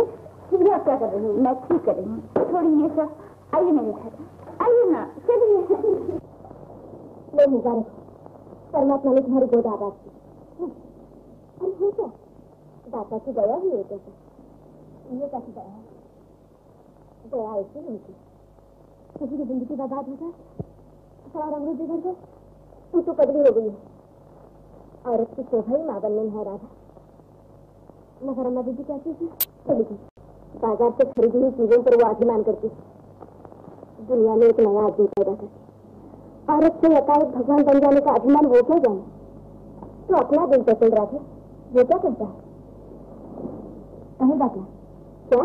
ये आप क्या कर रही हूँ? मैं ठीक कर रही हूँ। थोड़ी ये सब, आइए मेरे घर, आइए ना, चलिए। नहीं जा रहे, परमात्मा ने तुम्हारी गोद आबाद की। क्या दाता की दया ही है? ये कैसी दया है? दया ऐसी नहीं थी। किसी की जिंदगी बर्बाद हो जाए, सारा अमृत बिगड़ गए, तू तो कदरी हो गई है। औरत की शोभा ही माँ बनने में है राधा। मगर अम्मा दीदी कहती थी चली गई, बाजार से खरीदी हुई चीजों पर वो अभिमान करती। दुनिया में एक नया आदमी पैदा कर, औरत से एकाएक भगवान बन जाने का अभिमान वो क्या जाने? तो अपना दिल पसंद रखे, वो क्या करता है? कहीं बात ना क्या?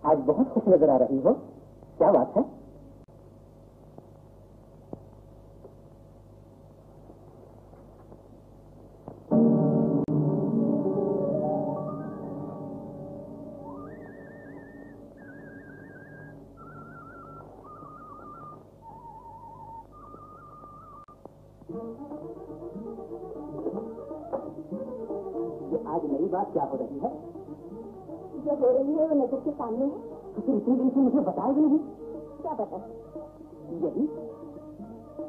आज बहुत खुश नजर आ रही हो, क्या बात है? ये आज नई बात क्या हो रही है? जो हो रही है वो नजर के सामने है। तो फिर इतने दिन से मुझे बताया भी नहीं? क्या पता? यही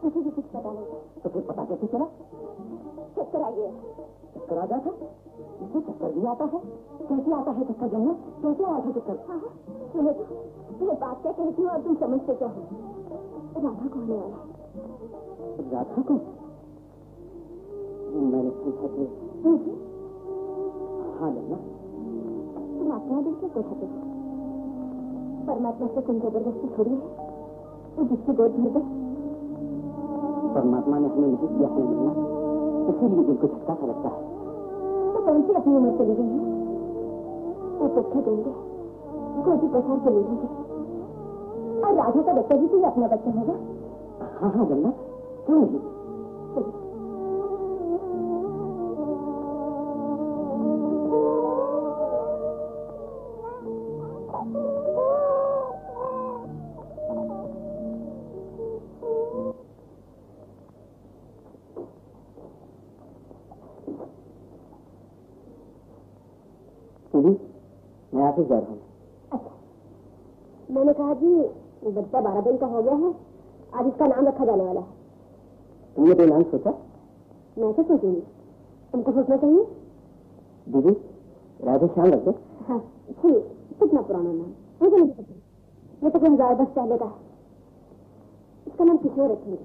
मुझे भी कुछ पता नहीं। तो फिर पता कैसे चला? चक्कर आ गया। चक्कर आ जाता? इसको चक्कर भी आता है? कैसे आता है चक्कर जन्नत? कैसे आया था चक्कर? हाँ तुम्हें बात क्या कहती हूँ और तुम समझते क्या हो? राधा को होने वाला है। राधा को? मैंने पूछा कि हाँ लल्ला, तुम अपना दिल क्यों पूछते हो? परमात्मा से तुम जबरदस्ती थोड़ी है वो जिसकी गोद भर दे। परमात्मा ने हमें नहीं किया है लल्ला, इसीलिए दिल को झटका सा लगता है। तो कौन सी अपनी उम्र चली गई है? वो पुट्ठे देंगे, गोदी प्रसाद से ले लेंगे और राधा का बच्चा भी कोई अपना बच्चा होगा। हाँ हाँ लल्ला, क्यों नहीं? मैं ऑफिस जा रहा हूँ। अच्छा, मैंने कहा जी बच्चा 12 दिन का हो गया है, आज इसका नाम रखा जाने वाला है। तुमने कोई नाम सोचा? मैं क्या सोचूंगी, तुमको सोचना चाहिए। दीदी, राधे श्याम रख दो। हाँ ठीक, कितना पुराना नाम, मुझे नहीं पता। ये तो 2010 पहले का है। इसका नाम किशोर रखेंगे।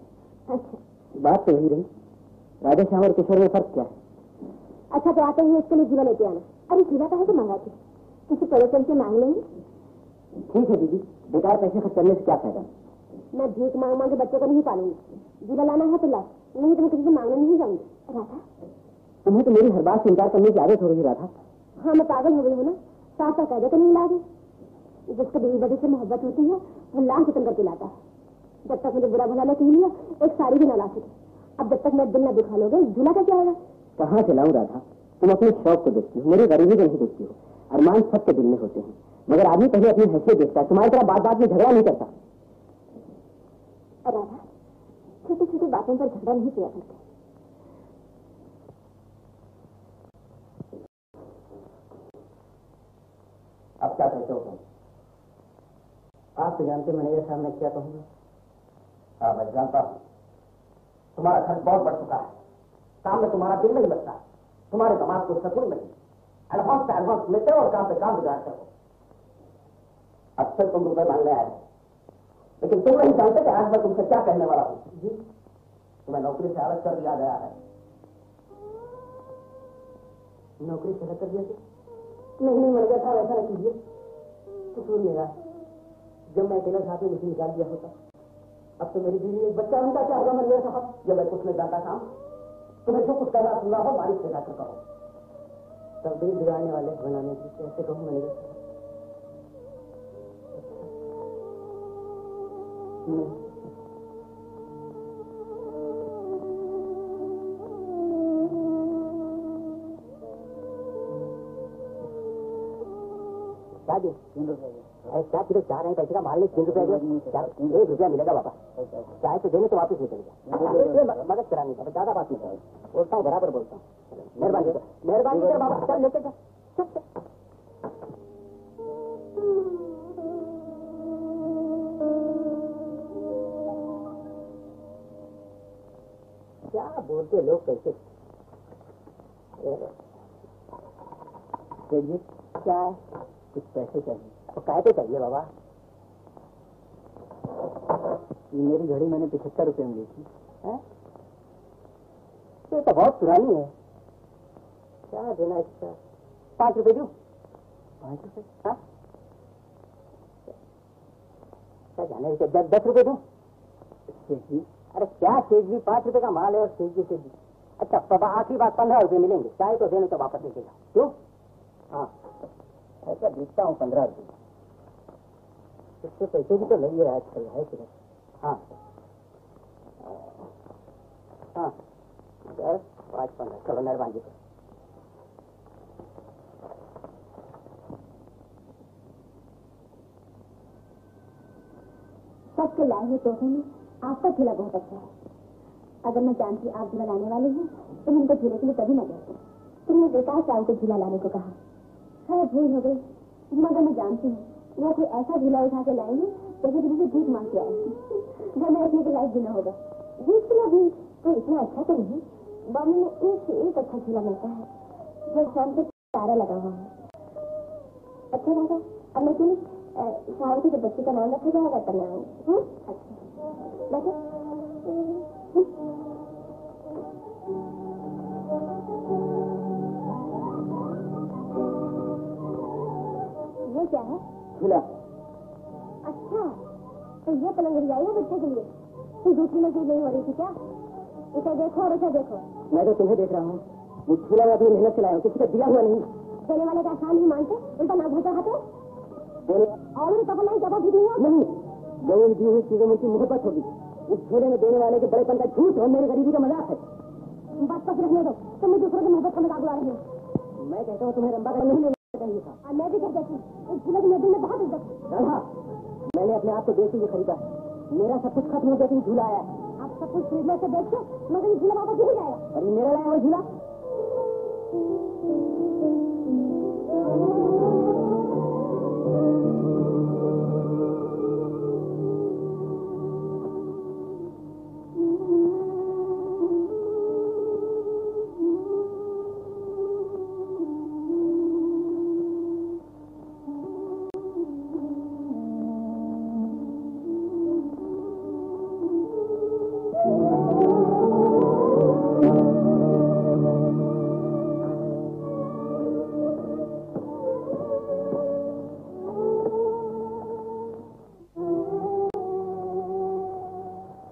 अच्छा बात तो वही रही, राधे श्याम और किशोर में फर्क क्या है? अच्छा तो आते हुए इसके लिए झूला लेते आना। अरे झूला कहाँ से मंगाते, किसी पड़ोसन से मांग लेंगे। ठीक है दीदी, बेकार पैसे खर्च करने से क्या फायदा? मैं भीख मांग मांग के बच्चे को नहीं पालूंगी। झूला लाना है तो ला, नहीं तो मैं किसी से मांगने नहीं जाऊंगी। राधा, तुम्हें तो मेरी हर बात से इनकार करने की आदत हो रही राधा। हाँ मैं पागल हो गई हूँ ना, साथ साथ कह दे तो नहीं ला दे। जिसको बीवी बड़ी से मोहब्बत होती है वो लाख खत्म करके लाता है। जब तक मुझे बुरा भला न कह लिया, एक साड़ी भी ना ला सके। अब जब तक मैं दिल न दिखा लोगे, झूला कैसे आएगा? कहाँ से लाऊं राधा? तुम अपने शौक को देखती हो, मेरी गरीबी को नहीं देखती हो। अरमान सबके दिल में होते हैं, मगर आदमी पहले अपनी हैसियत देखता है। तुम्हारी तरह बात बात में झगड़ा नहीं करता। राधा, छोटी छोटी बातों पर झगड़ा नहीं किया करते। अब क्या कहते हो तुम? आप तो जानते मैनेजर साहब मैं क्या कहूँगा। हाँ मैं जानता हूँ, तुम्हारा खर्च बहुत बढ़ चुका है, काम में तुम्हारा दिल नहीं लगता, तुम्हारे दिमाग को सुकून नहीं, एडवांस पे एडवांस लेते हो और काम पे काम बिगाड़ते हो। अक्सर तुम रुपए मांगने आए, लेकिन तुम नहीं जानते कि आज मैं तुमसे क्या कहने वाला हूँ। जी, तुम्हें नौकरी से अलग कर दिया गया है। नौकरी से अलग कर दिया? नहीं मैनेजर साहब ऐसा न कीजिए, कसूर मेरा है। जब मैं अकेला साथ में मुझे निकाल दिया होता, अब तो मेरी बीवी एक बच्चा उनका क्या होगा मैनेजर साहब? जब मैं कुछ नहीं जानता काम, तुम्हें जो कुछ करना सुनना हो बारिश से जाकर करो। तब भी बिगाड़ने वाले बनाने की कैसे कहूँ मैनेजर साहब? क्या जी? 3 रुपए। क्या किलो चाह रहे हैं? पैसे का माल नहीं, 3 रुपए दे। 1 रुपया मिलेगा बाबा। चाहे तो देने तो वापस निकल मदद करानी है, ज्यादा बात नहीं बोलता हूँ, बराबर बोलता हूँ। मेहरबानी मेहरबानी कर बाबा, चल लेके जा। क्या बोलते लोग कैसे? क्या है? कुछ पैसे चाहिए। तो काय पे चाहिए बाबा? मेरी घड़ी मैंने 75 रुपए में ली थी। ये तो बहुत पुरानी है। क्या देना इसका? 5 रुपए दूं? 5 रुपए? हाँ, क्या जाने 10 रुपए दूं? जी, अरे क्या सेठ जी, 5 रुपए का माल है और सेठ जी। अच्छा बाबा, आखिरी बात 15 रुपए मिलेंगे, चाहे तो देने तो वापस लीजिएगा। क्यों? हाँ ऐसा देखता हूँ 15 रुपए। इससे पैसे भी तो नहीं है आजकल, है कि नहीं? हाँ हाँ 10, 5, 15, चलो मेहरबानी करो। सबके लाए हुए तोहफे में आपका झूला बहुत अच्छा है। अगर मैं जानती आप झूला लाने वाले हैं तो मैं उनको झूले के लिए कभी न कहती। तुमने बेकार चाव को झूला लाने को कहा है, भूल हो गई। मगर मैं जानती हूँ वो कोई ऐसा झूला उठा के लाएंगे जैसे किसी से भीख मांग के आए। घर में रखने के लायक भी न होगा। भीख के भी कोई इतना अच्छा तो नहीं। बॉम्बे में एक से एक अच्छा झूला मिलता है जो शाम से तारा लगा हुआ है। अच्छा दादा, अब मैं क्यों शाम को जब बच्चे का नाम रखा जाएगा तब मैं आऊँगी। अच्छा बैठो। ये क्या है? झूला। अच्छा, तो ये पलंगड़ी आई है बच्चे के लिए। तो दूसरी नजर नहीं हो रही थी क्या? इसे देखो और उसे देखो। मैं तो तुम्हें देख रहा हूँ। वो झूला मैं अपनी मेहनत से लाया हूँ, किसी का दिया हुआ नहीं। देने वाले का आसान नहीं मानते, उल्टा ना भूचा खाते। और भी पकड़ नहीं, जब भी नहीं, जो दी हुई चीजों में उनकी मोहब्बत होगी। इस झूले में देने वाले के बड़ेपन का झूठ और मेरी गरीबी का मजाक है। बात तक रखने दो, तुम दूसरों की मोहब्बत का मजाक उड़ा रहे हो। मैं कहता हूँ तुम्हें रंबा का नहीं लेना चाहिए था। और मैं भी कहता हूँ इस झूले की मेरे दिल में बहुत इज्जत है। राधा, मैंने अपने आप को देख के ये खरीदा। मेरा सब कुछ खत्म हो गया तो झूला आया। आप सब कुछ खरीदने से देख के मगर ये झूला वापस नहीं जाएगा। अरे मेरा लाया हुआ झूला।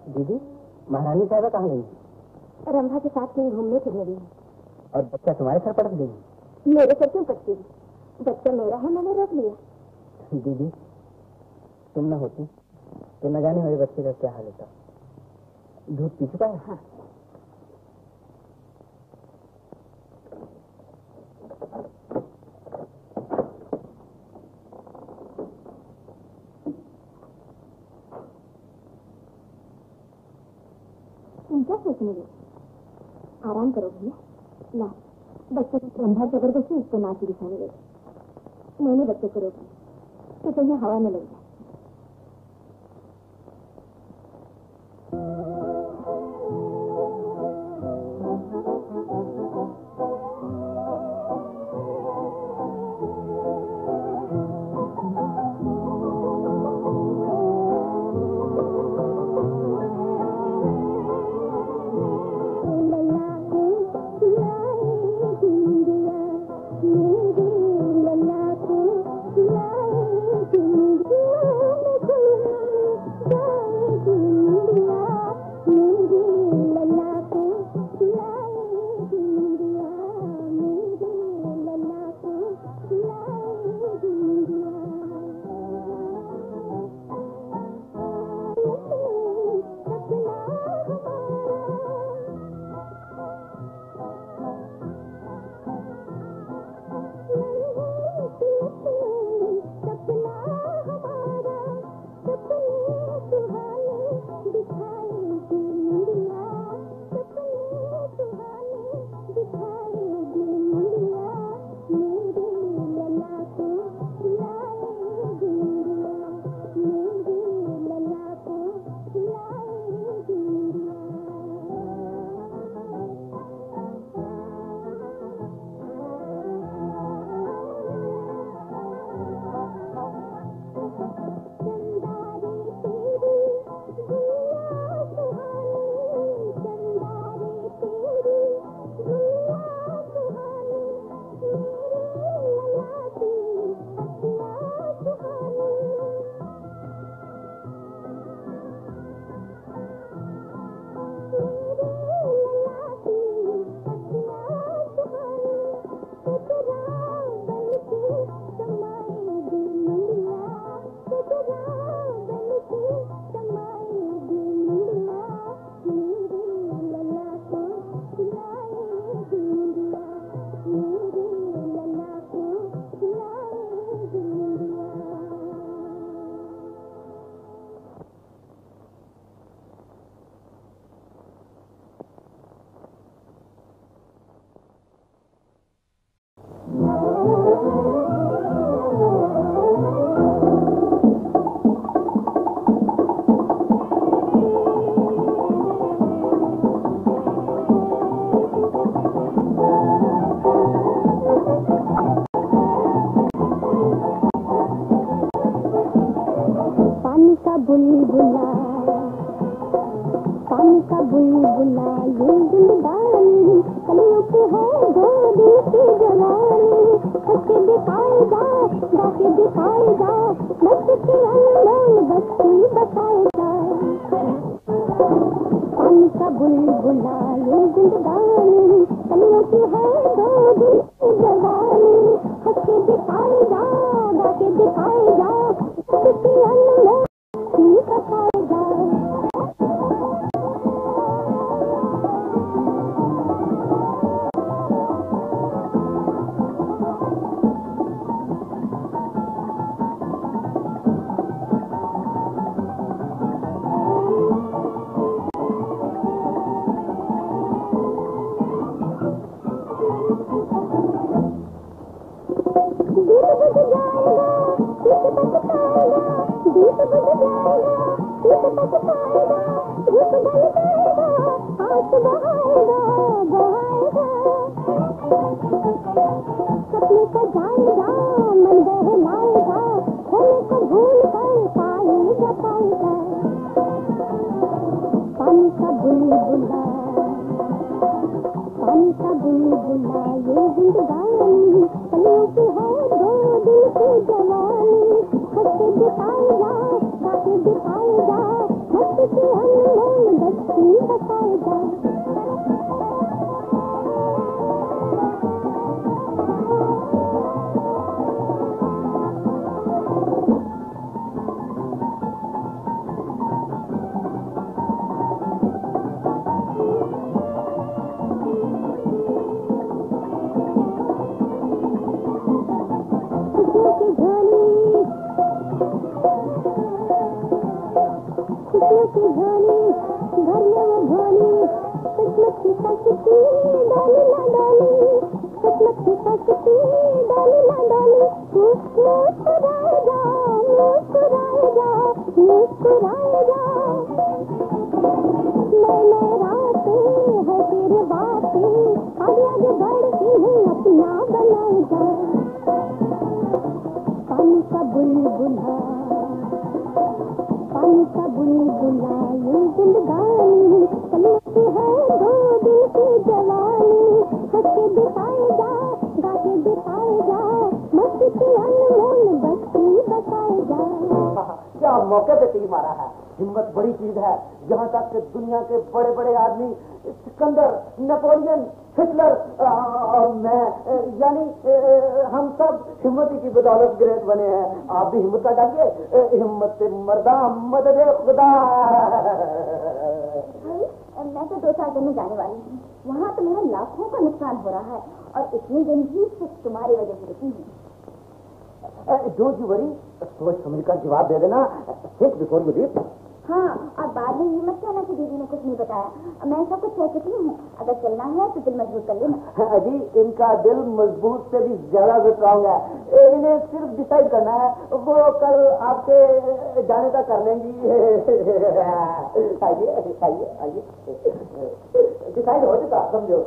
दीदी, महारानी साहबा कहाँ गई? रंभा के साथ कहीं घूमने फिरने गई है। और बच्चा तुम्हारे सर पटक देगी? मेरे सर क्यों पटकेगी? बच्चा मेरा है, मैंने रोक लिया। दीदी, तुम न होती तो न जाने मेरे बच्चे का क्या हाल होता। दूध पी चुका है? हाँ। तुम क्या सोचने लगे? आराम करो भैया। ला, बच्चे को रंभा जबरदस्ती उसको नाच दिखाने लगे। मैंने बच्चे को रोक लिया तो कहीं हवा में लग जाए। दिखाए जा, गाके दिखाए जा, मस्त के अनमोल बस्ती बसाए जा। पानी का बुलबुला ये जिंदगानी, कलियों की है दो दिल की जवानी। हंस के दिखाए जा, गाके दिखाए जा, मस्त के अनमोल बस्ती बसाए जा। सपने सजाएगा, मन बहलाएगा, खोने को भूल कर पाएगा पाएगा। पानी का बुलबुला, पानी का बुलबुला ये जिंदगानी, कलियों की है दो दिल की जवानी। हंस के दिखाए जा, गाके दिखाए जा, मस्त की अनमोल बस्ती बसाए जा। खुशियों की झोली भर ले वो झोली, किस्मत की सकती डाली ना डाली, किस्मत की सकती डाली ना डाली। मुस्कुराए जा, मुस्कुराए जा, मुस्कुराए जा। नए रातें है तेरे बातें, आगे आगे बढ़ती हैं अपना बनाए जा। पानी का बुलबुला, पानी का बुलबुला ये जिंदगानी, कलियों की है दो दिल की जवानी। हंस के दिखाए जा, गाके दिखाए जा, मस्त की अनमोल बस्ती बसाए जा। क्या मौके पे तीर मारा है। हिम्मत बड़ी चीज है। यहाँ तक कि दुनिया के बड़े बड़े आदमी, सिकंदर, नेपोलियन, हिटलर और मैं, यानी हम सब हिम्मत की बदौलत ग्रेट बने हैं। आप भी हिम्मत का डालिए। हिम्मत मर्दा मदद खुदा। मैं तो 2-4 दिन में जाने वाली हूँ। वहाँ तो मेरा लाखों का नुकसान हो रहा है और इतनी दिन भी सिर्फ तुम्हारी वजह से रुकी हूँ। डोंट यू वरी, सोच समझ कर जवाब दे देना। Think before you leave. हाँ, और बाद में ये मत कहना कि दीदी ने कुछ नहीं बताया। मैं सब कुछ कह चुकी हूँ। अगर चलना है तो दिल मजबूत कर लेना। अजी, इनका दिल मजबूत से भी ज्यादा स्ट्रांग है। इन्हें सिर्फ डिसाइड करना है, वो कल आपके जाने तक कर लेंगी। आइए आइए आइए, डिसाइड हो चुका, समझो।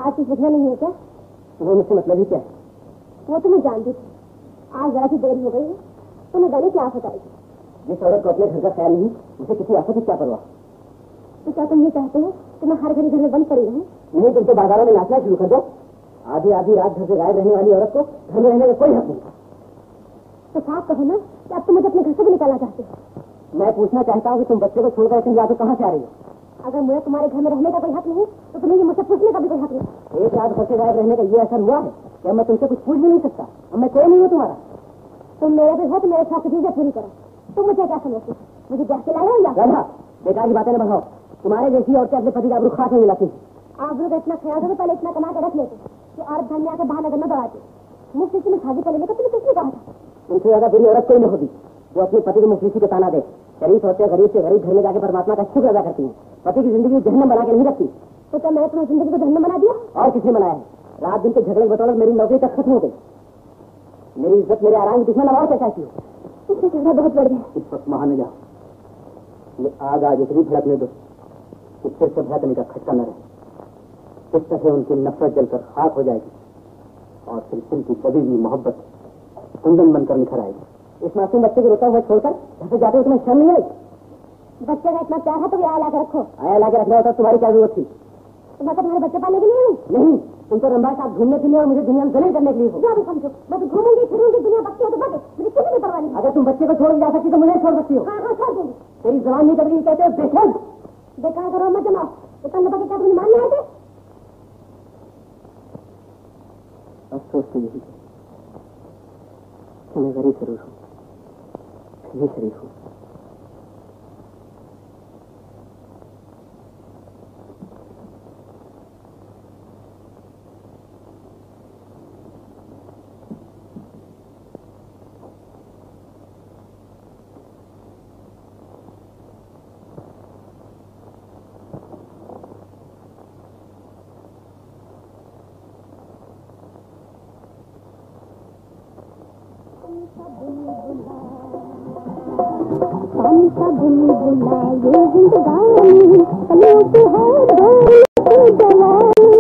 आज कुछ लिखना नहीं है क्या? वो मुझसे मतलब ही क्या है? वो तो मैं जानती थी। आज जरा सी देर हो गई है तो मैं जाने क्या हो जाएगी। जिस औरत को अपने घर का ख्याल नहीं, उसे किसी आफत की क्या परवाह। तो क्या तुम ये कहते हो कि मैं हर घड़ी घर में बंद पड़ी रहूं? नहीं, तुम तो बाजारों में नाचना शुरू कर दो। आधी आधी रात घर से गायब रहने वाली औरत को घर में रहने का कोई हक नहीं। तो साफ कहो ना कि अब तुम मुझे अपने घर से भी निकालना चाहते हो। मैं पूछना चाहता हूँ कि तुम बच्चे को छोड़कर कहीं जाके कहाँ से आ रही हो? अगर मुझे तुम्हारे घर में रहने का कोई हक नहीं तो तुम्हें ये मुझसे पूछने का भी कोई हक नहीं। एक रात घर से गायब रहने का ये असर हुआ है कि मैं तुमसे कुछ पूछ भी नहीं सकता। अब मैं कोई नहीं हूँ तुम्हारा। तुम मेरे पे हो तो मेरे साथ चीजें पूरी करो। तुम मुझे क्या समझती हो? मुझे ब्याह के लाए हो या राधा, बेकार की बातें न बढ़ाओ। तुम्हारे जैसी औरतें अपने पति का आबरू खाक में मिलाती हैं। आबरू का इतना ख्याल रखो, पहले इतना कमा के रख लेते कि औरत घर में आके बाहर नगर न दौड़ाती। मुफ्ती में शादी कर लेने का तुमने किसने कहा था? तुमसे ज्यादा बुरी औरत कोई नहीं होगी जो अपने पति को मुफ्ती के ताना दे। शरीफ होते गरीब से गरीब घर में जाके परमात्मा का शुक्र अदा करती है। पति की जिंदगी जहन्नम बना के नहीं रखती। तो क्या मैंने तुम्हारी जिंदगी को जहन्नम बना दिया? और किसने बनाया है? रात दिन के झगड़े की बदौलत मेरी नौकरी तक खत्म हो गई। मेरी इज्जत मेरे आराम की दुश्मन और क्या चाहती हो? इससे झगड़ा बहुत बढ़ गया। इस वक्त वहां न जाओ। ये आग आज इतनी भड़कने दो कि फिर से भयातनी का खटका न रहे। इस तरह उनकी नफरत जलकर खाक हो जाएगी और फिर दिल की कभी भी मोहब्बत कुंदन बनकर निखर आएगी। इस मासूम बच्चे को रोता हुआ छोड़कर घर से जाते हो तुम्हें शर्म नहीं आई? बच्चे का इतना प्यार है तो आया ला के रखो। आया ला के रखना होता तुम्हारी क्या जरूरत थी? तो मैं तो तुम्हारे बच्चे पालने के लिए हूँ। नहीं, तुम तो रंभा साथ घूमने के लिए और मुझे दुनिया में जलील करने के लिए हो। जो भी समझो, मैं तो घूमूंगी फिरूंगी, दुनिया बच्चे हो तो बचे, मुझे किसी भी परवाह नहीं। अगर तुम बच्चे को छोड़ जा सकती तो मुझे छोड़ सकती हो। हाँ हाँ छोड़ दूंगी। तेरी जबान नहीं कर रही, कहते हो बेशर्म। बेकार करो मत जमाओ। इतना लपा के क्या तुमने मान लिया थे? अफसोस तो यही है कि मैं गरीब जरूर हूँ, फिर भी शरीफ हूँ। कौन सा बुलबुला ये जिंदगानी कलियों की है दो जवानी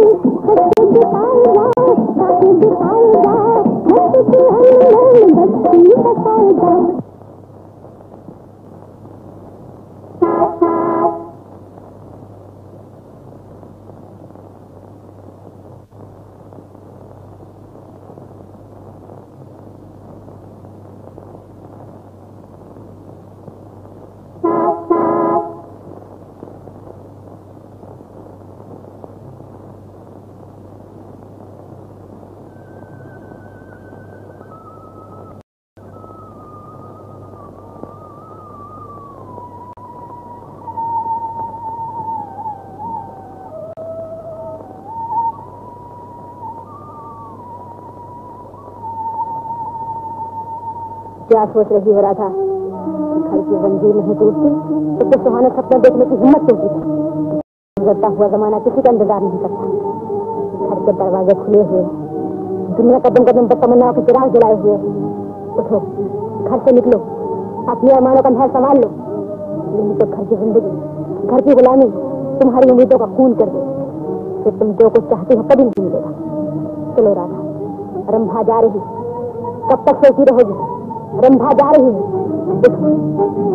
हंसते दिखाएगा बातें दिखाएगा मस्ती की हम बस्ती बताएगा। क्या सोच रही हो राधा? घर की जंजीर नहीं टूटती तो सुहाने सपने देखने की हिम्मत टूटी थी। गुजरता हुआ जमाना किसी का इंतजार नहीं करता। घर के दरवाजे खुले हुए, दुनिया कदम कदम पर तमन्नाओं के चिराग जलाए हुए। उठो, घर से निकलो, अपनी अरमानों का अंधेरा संभाल लो। नहीं तो घर की जिंदगी, घर की गुलामी तुम्हारी उम्मीदों का खून कर दे। फिर तुम जो कुछ चाहती हो कभी नहीं मिलेगा। चलो राधा, रंभा जा रही, कब तक सोती रहोगी? रंभा जा रही है,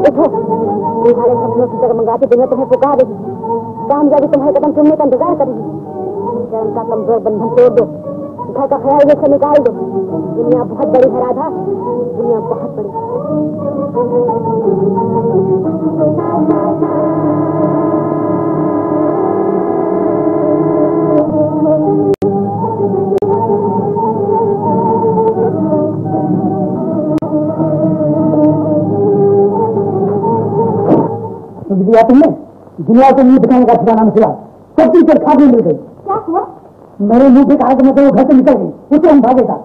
उठो, तुम्हारे सपनों की जगमगाती दुनिया तुम्हें पुकार रही है। कामयाबी तुम्हारे कदम चुनने का इंतजार कर रही है। शर्म का कमजोर बंधन तोड़ दो, घर का ख्याल से निकाल दो। दुनिया बहुत बड़ी है राधा, दुनिया बहुत बड़ी है। दिया तुमने दुनिया को मुंह दिखाने का ठिकाना मिला, सब चीज खा के मिल गई। क्या हुआ? मेरे मुंह पे कहा कि मैं तो घर से निकल गई, उसे हम भागे था।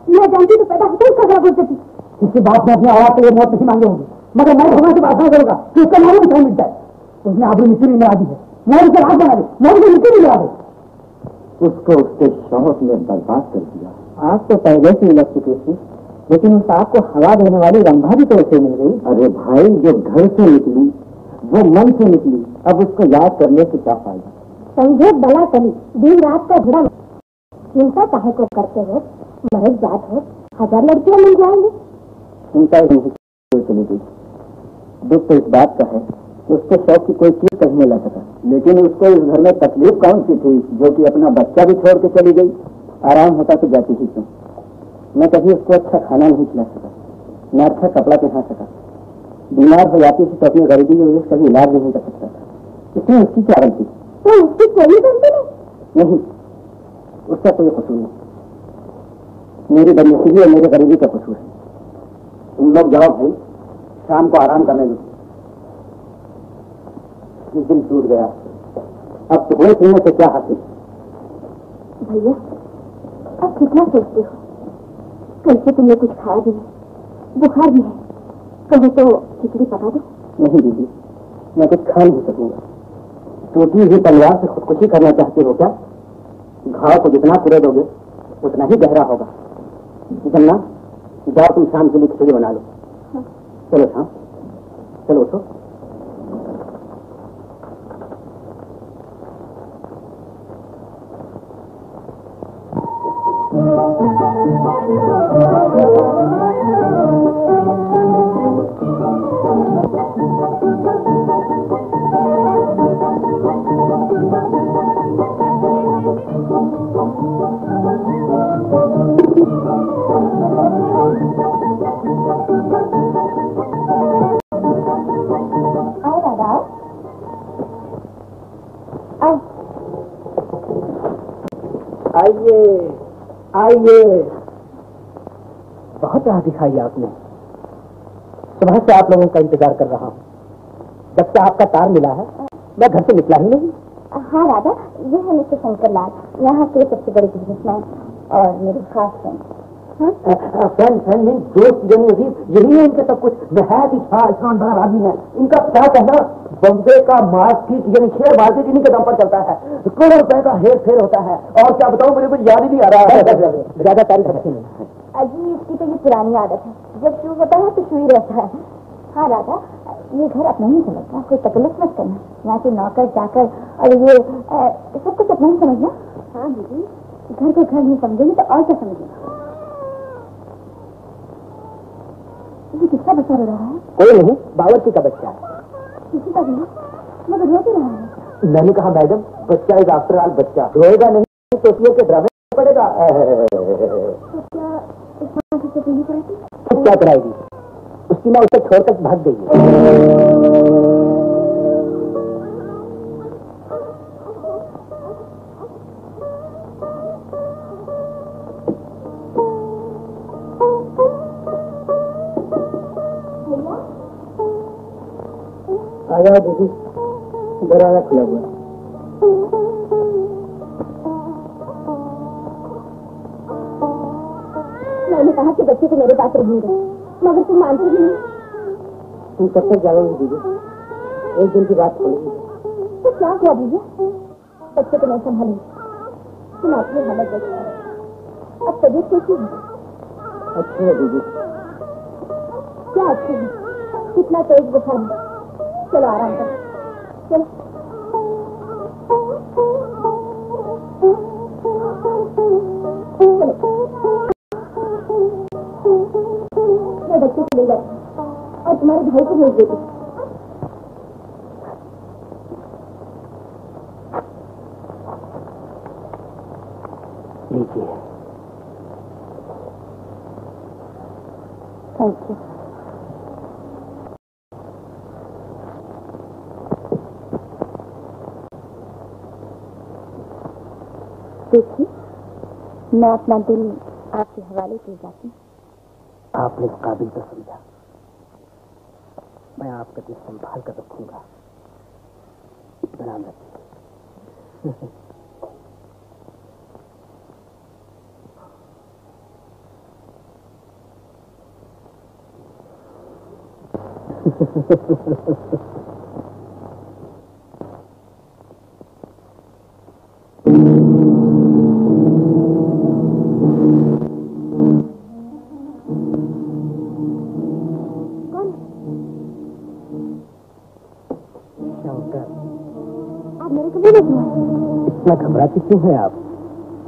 मैं जानती तो पैदा होते ही खबरा बोलती थी। किसी बात में अपनी औलाद के लिए मौत नहीं मांगे होंगे, मगर मैं भगवान से प्रार्थना करूंगा कि उसका नाम भी मिलता है। उसने आबरू मिट्टी में मिला दी है, मैं उसे रात बना दी, मैं उसे मिट्टी में मिला दी। उसको उसके शौहर ने बर्बाद कर दिया। आग तो पहले से लग चुकी थी, लेकिन उस आग को हवा देने वाली रंभा भी तो ऐसे मिल गई। अरे भाई, जो घर से निकली वो मन से निकली, अब उसको याद करने से क्या फायदा? समझे बला कली, दिन रात का झगड़ा। चिंता काहे को करते हो? मरद जात हो, 1000 लड़कियां मिल जाएंगी। चिंता ही नहीं चली गई। दुख तो इस बात का है कि उसके शौक की कोई चीज कहीं नहीं ला सका। लेकिन उसको इस घर में तकलीफ कौन सी थी जो कि अपना बच्चा भी छोड़ के चली गई? आराम होता तो जाती ही क्यों? मैं कभी उसको अच्छा खाना नहीं खिला सका, न अच्छा कपड़ा पहना सका। बीमार हो जाती थी तो अपनी गरीबी की वजह से कभी इलाज नहीं कर सकता था। इसमें उसकी क्या गलती? तो उसकी कोई गलती नहीं, उसका कोई कसूर नहीं। मेरी बदनसीबी और मेरी गरीबी का कसूर है। तुम लोग जाओ भाई, शाम को आराम करने दो। दिल टूट गया, अब टुकड़े सुनने से क्या हासिल? भैया, अब कितना सोचते हो? कल से तुमने कुछ खाया भी है, बुखार भी है, कहो तो खिचड़ी पका दो। नहीं दीदी, मैं कुछ खा नहीं सकूंगा। टूटी हुई तलवार से खुदकुशी करना चाहते हो क्या? घाव को जितना कुरेदोगे उतना ही गहरा होगा। जन्ना, जाओ तुम शाम के लिए खिचड़ी बना लो। चलो शाम, चलो उठो। आइए आइए, बहुत राह दिखाई आपने। सुबह से आप लोगों का इंतजार कर रहा हूँ। जब से आपका तार मिला है मैं घर से निकला ही नहीं। हाँ राधा, ये है मिस्टर शंकरलाल, यहाँ के सबसे बड़े बिजनेसमैन और मेरे खास फ्रेंड। फ्रेंड नहीं, दोस्त जनी अजीज, यही है इनके सब कुछ। नहायत ही आसान बड़ा आदमी है। इनका क्या कहना, बॉम्बे का मार्केट यानी शेयर मार्केट इन्हीं के दम पर चलता है। करोड़ों रुपए का हेर फेर होता है। और क्या बताऊं, मुझे कुछ याद ही नहीं आ रहा है। ज्यादा तारीफ अच्छी नहीं। अजी इसकी तो ये पुरानी आदत है, जब शुरू होता है तो शुरू ही रहता है। हाँ राधा, ये घर अपना नहीं समझना, कोई तकलीफ मत करना। यहाँ से नौकर चाकर और ये सब कुछ अपना ही समझना। हाँ दीदी, घर को घर नहीं समझेंगे तो और क्या समझेंगे। ये किसका बच्चा रो रहा है? कोई नहीं, बावर्ची का बच्चा है। किसी का भी मगर रो क्यों रहा है? मैंने कहा मैडम, बच्चा इज आफ्टर ऑल बच्चा, रोएगा नहीं तो के ड्रामे पड़ेगा। तो क्या इस बात से पीनी पड़ेगी? क्या कराएगी? उसकी माँ उसे छोड़कर भाग गई। आया दीदी, दरवाजा खुला हुआ। मैंने कहा कि बच्चे को मेरे पास रहेंगे, मगर तुम मानते ही नहीं। तुम कब तक जाओगी दीदी? एक दिन की बात खोलेगी तो क्या हुआ दीदी? बच्चे को नहीं संभालेंगे, तुम अपनी हालत देखो। अब तबीयत कैसी है? अच्छी है दीदी। क्या अच्छी है? कितना तेज बुखार है। चलो आराम करो, चलो। मैं बच्चे को ले जाती और तुम्हारे भाई को भेज देती। लीजिए। Thank you. देखिए, मैं अपना दिल आपके हवाले कर जाती हूँ। आपने इस काबिल तो समझा। मैं आपका दिल संभाल कर रखूंगा। बनाम रखिए। इतना घबराती क्यों है आप?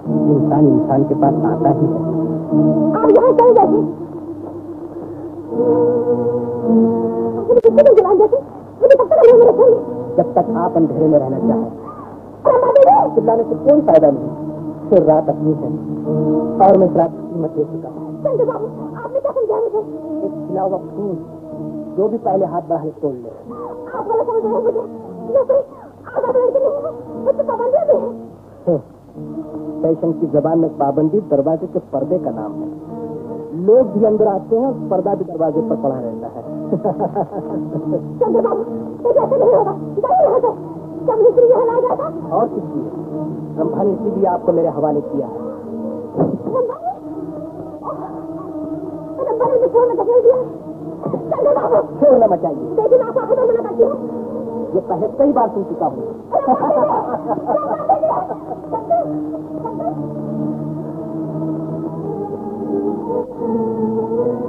इंसान इंसान के पास आता ही है। आप यहाँ चल जाइए। जब तक आप अंधेरे में रहना चाहें, चिल्लाने से कोई फायदा नहीं। फिर रात अपनी है और मैं रात की कीमत दे चुका हूँ। आपने क्या समझा मुझे? एक खिला हुआ खून जो भी पहले हाथ बढ़ा तोड़ ले। आप वाला समझ रहे हैं मुझे? फैशन की जबान में पाबंदी दरवाजे के पर्दे का नाम है। लोग भी अंदर आते हैं, पर्दा भी दरवाजे पर पड़ा रहता है। और किस लिए? ब्रह्मा ने इसीलिए आपको मेरे हवाले किया है। छोड़ना मचाइए। ये पहले कई बार सुन चुका हूँ।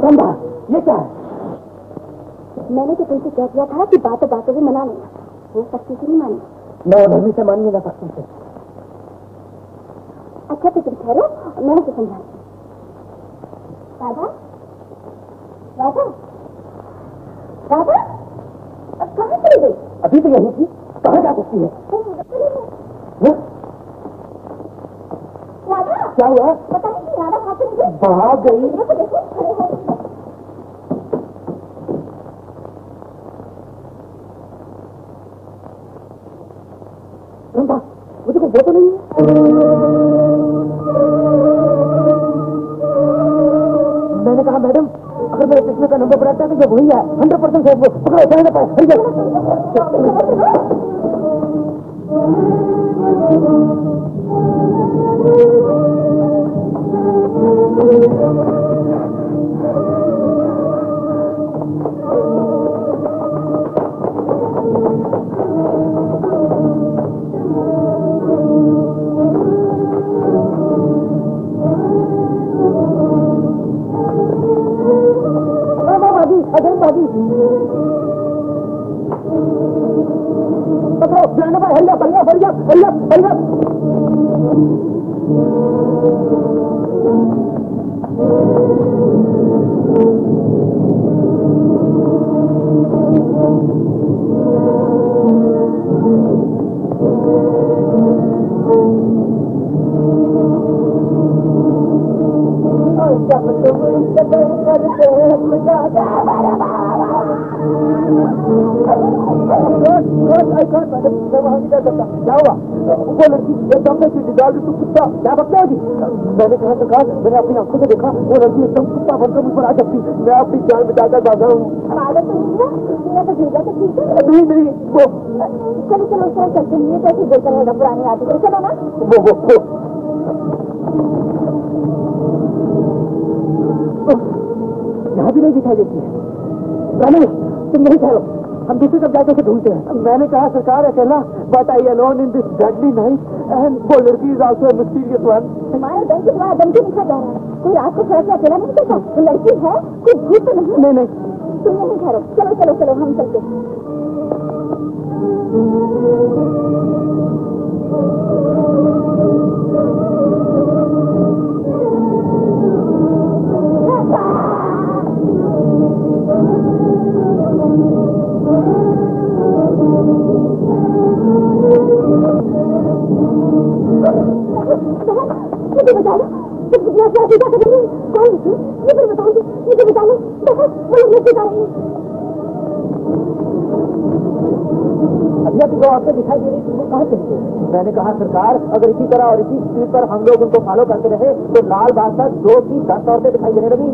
ब्रह्मा, ये क्या है? मैंने तो तुमसे कह दिया था कि बातों बातों में मना लेना, वो सख्ती से नहीं मानी। मैं उधर से मान नहीं सकती। अच्छा तो तुम ठहरो, मैं उसे समझाती हूँ। राधा राधा राधा अब कहाँ चली गई? अभी तो यही थी, कहाँ जा सकती है? राधा क्या हुआ? पता नहीं कि राधा कहाँ चली गई? भाग गई। देखो देखो खड़े हो। मुझे कोई वो तो नहीं है। मैंने कहा मैडम, अगर मेरे चश्मे का नंबर पड़ता है तो ये वही है, 100% सेफ। पकड़ो, चलने पाए। क्या हुआ? वो लड़की एकदम से डिजॉल्व टू कुत्ता। क्या बकते हो जी? मैंने कहा सरकार, मैंने अपनी आंखों से देखा, वो लड़की एकदम कुत्ता बनकर मुझ पर आ सकती। मैं अपनी जान बचाकर भागा हूँ। नहीं नहीं, वो चलो चलो सर चलते हैं, कैसे बोलते रहेगा पुरानी आदत। चलो ना। वो यहाँ भी नहीं दिखाई देती है। रमेश, तुम नहीं ठहरो, हम दूसरी तरफ जाकर ढूंढते हैं। मैंने कहा सरकार अकेला, but I alone in this deadly night and वो लड़की is also a mysterious one. हमारे बैंक के द्वारा धमकी लिखा जा रहा है। कोई रात को सड़क अकेला नहीं देखा? वो लड़की है, कोई भूत तो नहीं? नहीं नहीं, तुम यहीं ठहरो। चलो चलो चलो हम चलते हैं। मुझे बता दो, कौन मुझे बताओ, मुझे बता लो। देखो वो लोग लेके जा रहे हैं। अभी अभी जो आपको दिखाई दे रही थी वो कहाँ चली गई? मैंने कहा सरकार, अगर इसी तरह और इसी स्पीड पर हम लोग उनको फॉलो करते रहे तो लाल बाग तक 2 की 10 औरतें दिखाई देने लगी।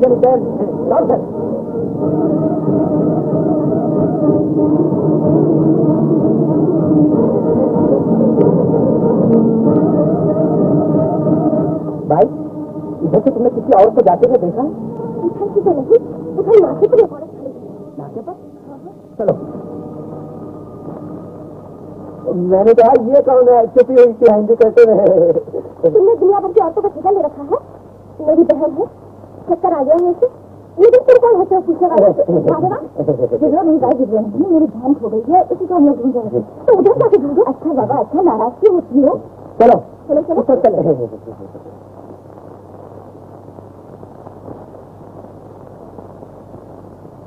भाई, इधर से तुमने किसी और को जाते हुए देखा? इधर की तो नहीं, उधर नाके पर औरत खड़ी है। नाके पर? चलो। मैंने कहा ये कौन है, चुपी हुई की हिंदी करते रहे। तुमने दुनिया भर की औरतों का ठेका ले रखा है। मेरी बहन है, चक्कर आ गया है इसे। लेकिन तुम कौन होते हो पूछने वाले? जिगरा नहीं भाई, जिगरा नहीं, मेरी बहन खो गई है, उसी को हम लोग ढूंढ रहे हैं। तो उधर जाके ढूंढो। अच्छा बाबा, अच्छा, नाराज क्यों होती हो? चलो चलो चलो चले।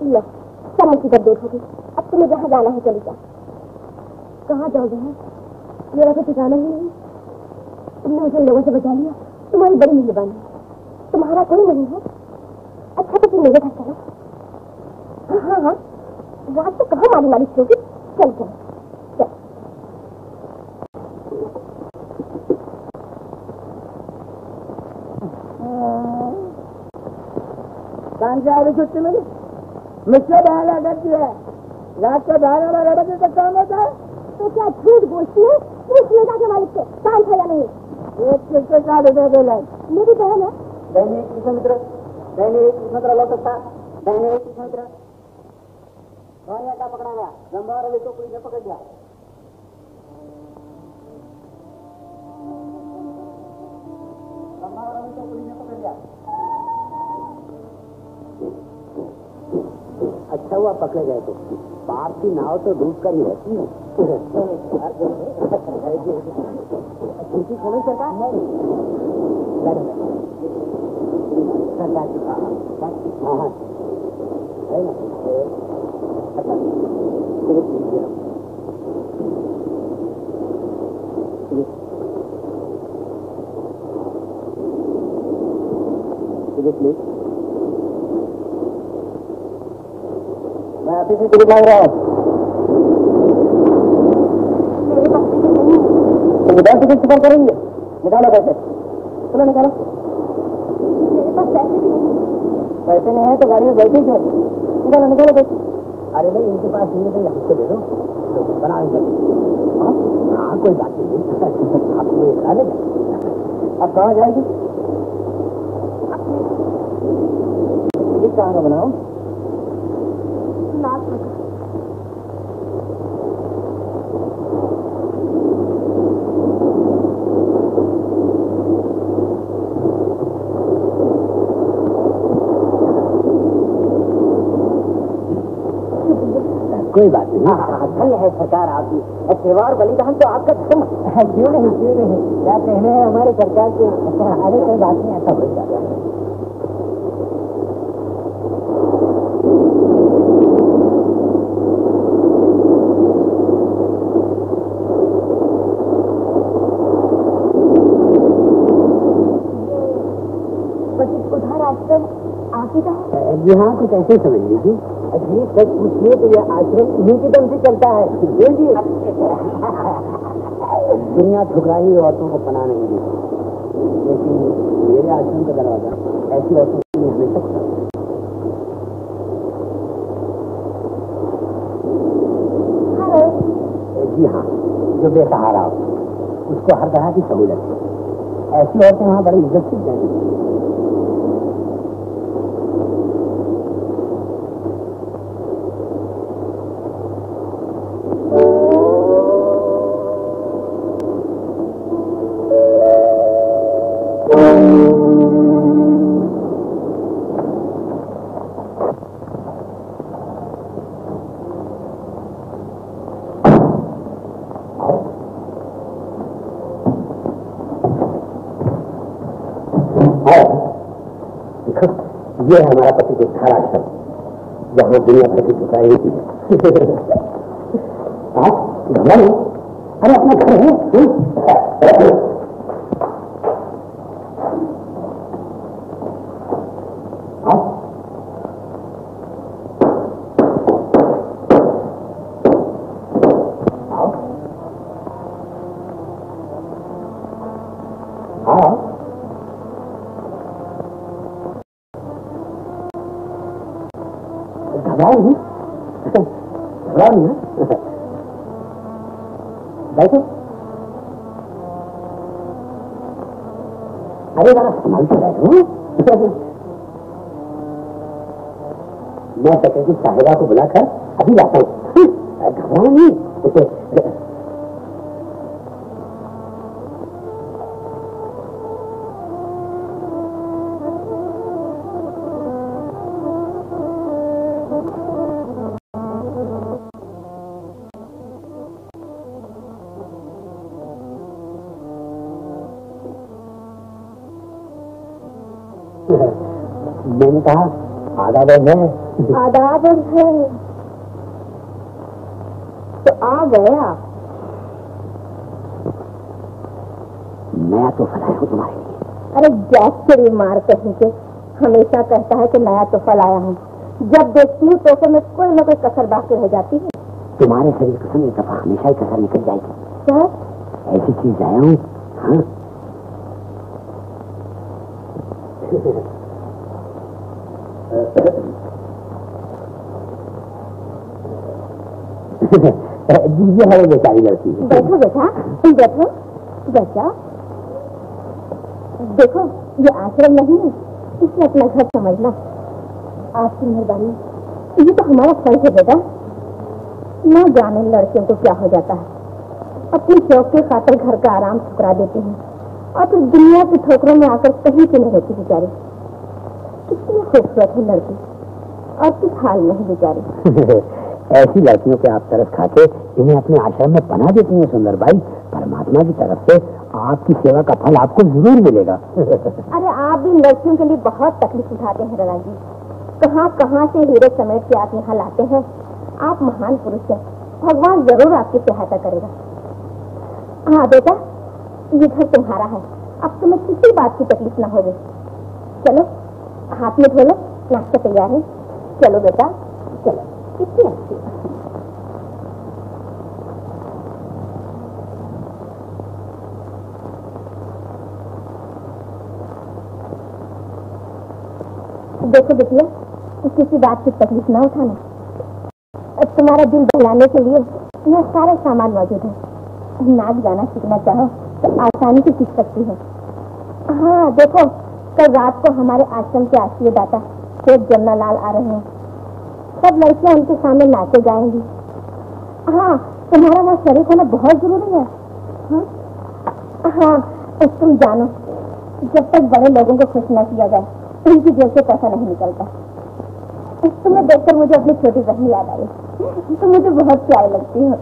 लो, समझ की देख होगी। अब तुम्हें जहाँ जाना है चली जाओ। कहाँ जाओगे? मेरा कोई ठिकाना ही नहीं। तुमने मुझे लोगों से बचा लिया, तुम्हारी बड़ी मेहरबानी। तुम्हारा कोई नहीं है। अच्छा तो तुम मेरे घर चलो। हाँ हाँ हाँ, रात को कहाँ मारी मारी होगी। चल चल चल। कहाँ जा रही छुट्टी मेरी? मुझसे बहाना करती है। रात को 12 बजे तक काम होता है। तो क्या झूठ बोलती है? पूछ लेगा के मालिक से काम था या नहीं। एक किसके साथ दे ले। मेरी बहन है। दैनिक कृष्णमित्र, दैनिक कृष्णमित्र लो सकता, दैनिक कृष्णमित्र। कौन का पकड़ा गया? गंभीर रवि को पुलिस ने पकड़ लिया। गंभीर रवि को पुलिस ने पकड़ लिया। अच्छा हुआ पकड़े गए तो। बाप की नाव तो डूब कर ही रहती है। छुट्टी समझ सरकार नहीं। मैं ऑफिस से टिकट मांग रहा हूँ। मेरे पास टिकट नहीं है। तो विदाउट टिकट सफर करेंगे? निकालो पैसे, चलो निकालो। मेरे पास पैसे भी नहीं। पैसे नहीं है तो गाड़ी में बैठे क्यों? निकालो निकालो पैसे। अरे भाई इनके पास नहीं है हमसे दे दो, बना हाँ कोई बात नहीं आपको ये करा देगा। अब कहाँ जाएगी? ये कहाँ का बनाओ? नाक लगा। कोई बात नहीं। धन्य है सरकार आपकी, सेवा और बलिदान तो आपका धर्म। क्यों नहीं क्यों नहीं, क्या कहने हैं हमारे सरकार के। अरे कोई बात नहीं, ऐसा हो जाता है। उधर आश्रम आगे का है। जी हाँ, कुछ ऐसे समझ लीजिए। जी सच पूछिए तो यह आश्रम इन्हीं की दम से चलता है। दुनिया ठुकराई औरतों को पनाह नहीं दी, लेकिन मेरे आश्रम का दरवाजा ऐसी औरतों के लिए हमेशा खुला है। जी हाँ, जो बेसहारा हो उसको हर तरह की सहूलत है। ऐसी औरतें वहाँ बड़ी इज्जत से जाएंगी। ये है हमारा पति के घर आश्रम, जहाँ दुनिया भर की झुकाई होती है। आप घबरा नहीं, अरे अपना घर है। बैठो। अरे जरा संभाल कर बैठो। मैं सेक्रेटरी साहिबा को बुलाकर अभी लाता हूँ। घबराओ नहीं। मैंने कहा आदाब है। आदाब है तो आ गए आप। नया तोहफा लाया हूँ तुम्हारे लिए। अरे जैक के बीमार कहीं के हमेशा कहता है कि नया तोहफा लाया हूँ। जब देखती हूँ तोहफे में कोई न कोई कसर बाकी रह जाती है। तुम्हारे शरीर कसम एक दफा हमेशा ही कसर निकल जाएगी। क्या ऐसी चीज लाया हूँ। हाँ ये है बेचारी लड़की। बैठो बेटा, बैठो बैठो। देखो ये आश्रम नहीं है, इसे अपना घर समझना। आपकी मेहरबानी। ये तो हमारा फर्ज है बेटा। ना जाने लड़कियों को क्या हो जाता है, अपनी शौक के खातिर घर का आराम ठुकरा देती हैं और फिर दुनिया की ठोकरों में आकर कहीं की नहीं रहती बेचारी। कितनी खूबसूरत है लड़की और किस हाल में है बेचारी। ऐसी लड़कियों पे आप तरस खाके इन्हें अपने आश्रम में पना देती हैं सुंदर भाई। परमात्मा की तरफ से आपकी सेवा का फल आपको जरूर मिलेगा। अरे आप भी लड़कियों के लिए बहुत तकलीफ उठाते हैं राणा जी। कहाँ कहाँ से हीरे समेट के आप यहाँ लाते हैं। आप महान पुरुष हैं, भगवान जरूर आपकी सहायता करेगा। हाँ बेटा, ये घर तुम्हारा है, अब तुम्हें किसी बात की तकलीफ ना होगी। चलो हाथ में धो लो, नाश्ता तैयार है। चलो बेटा चलो। कितनी अच्छी देखो बिटिया, किसी बात की तकलीफ ना उठाना। तुम्हारा दिल बहलाने के लिए यह सारे सामान मौजूद है। नाच गाना सीखना चाहो तो आसानी से सीख सकती हो। हाँ देखो, कल रात को हमारे आश्रम के आश्रय दाता शेख जमुना लाल आ रहे हैं। सब लड़कियां उनके सामने नाचे गाएंगी। हाँ, तुम्हारा वहाँ शरीक होना बहुत जरूरी है। हाँ, तुम जानो, जब तक बड़े लोगों को खुश न किया जाए उनकी जेब से पैसा नहीं निकलता। तुम्हें देखकर मुझे अपनी छोटी बहन याद आई। तुम मुझे बहुत प्यारी लगती हो।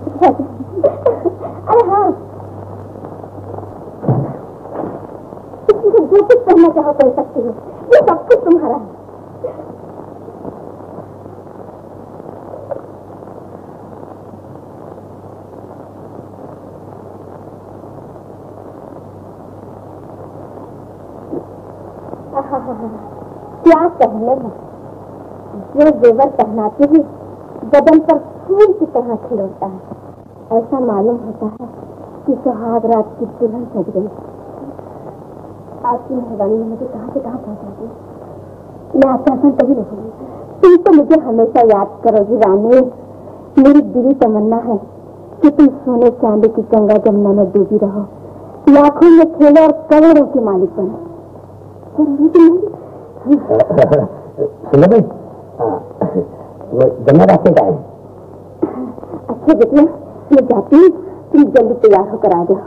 अरे हाँ, जो कुछ करना चाहो कर सकती हो, ये सब कुछ तुम्हारा है। क्या कहने हैं, जो जेवर पहनाती ही बदन पर फूल की तरह खिलौता है। ऐसा मालूम होता है कि सुहाग रात की दुल्हन सज गई। आपकी मेहरबानी ने मुझे कहाँ से कहाँ पहुँचा दी। मैं आपका आसन कभी नहीं भूलूंगी। तुम तो मुझे हमेशा याद करोगी रानी। मेरी दिली तमन्ना है कि तुम सोने चांदी की गंगा जमुना में डूबी रहो, लाखों में खेलो और करोड़ों की मालिक बनो। सुनो भाई, वो जमुना रास्ते का है। अच्छा बेटिया, मैं जाती हूँ, तुम जल्दी तैयार होकर आ जाओ।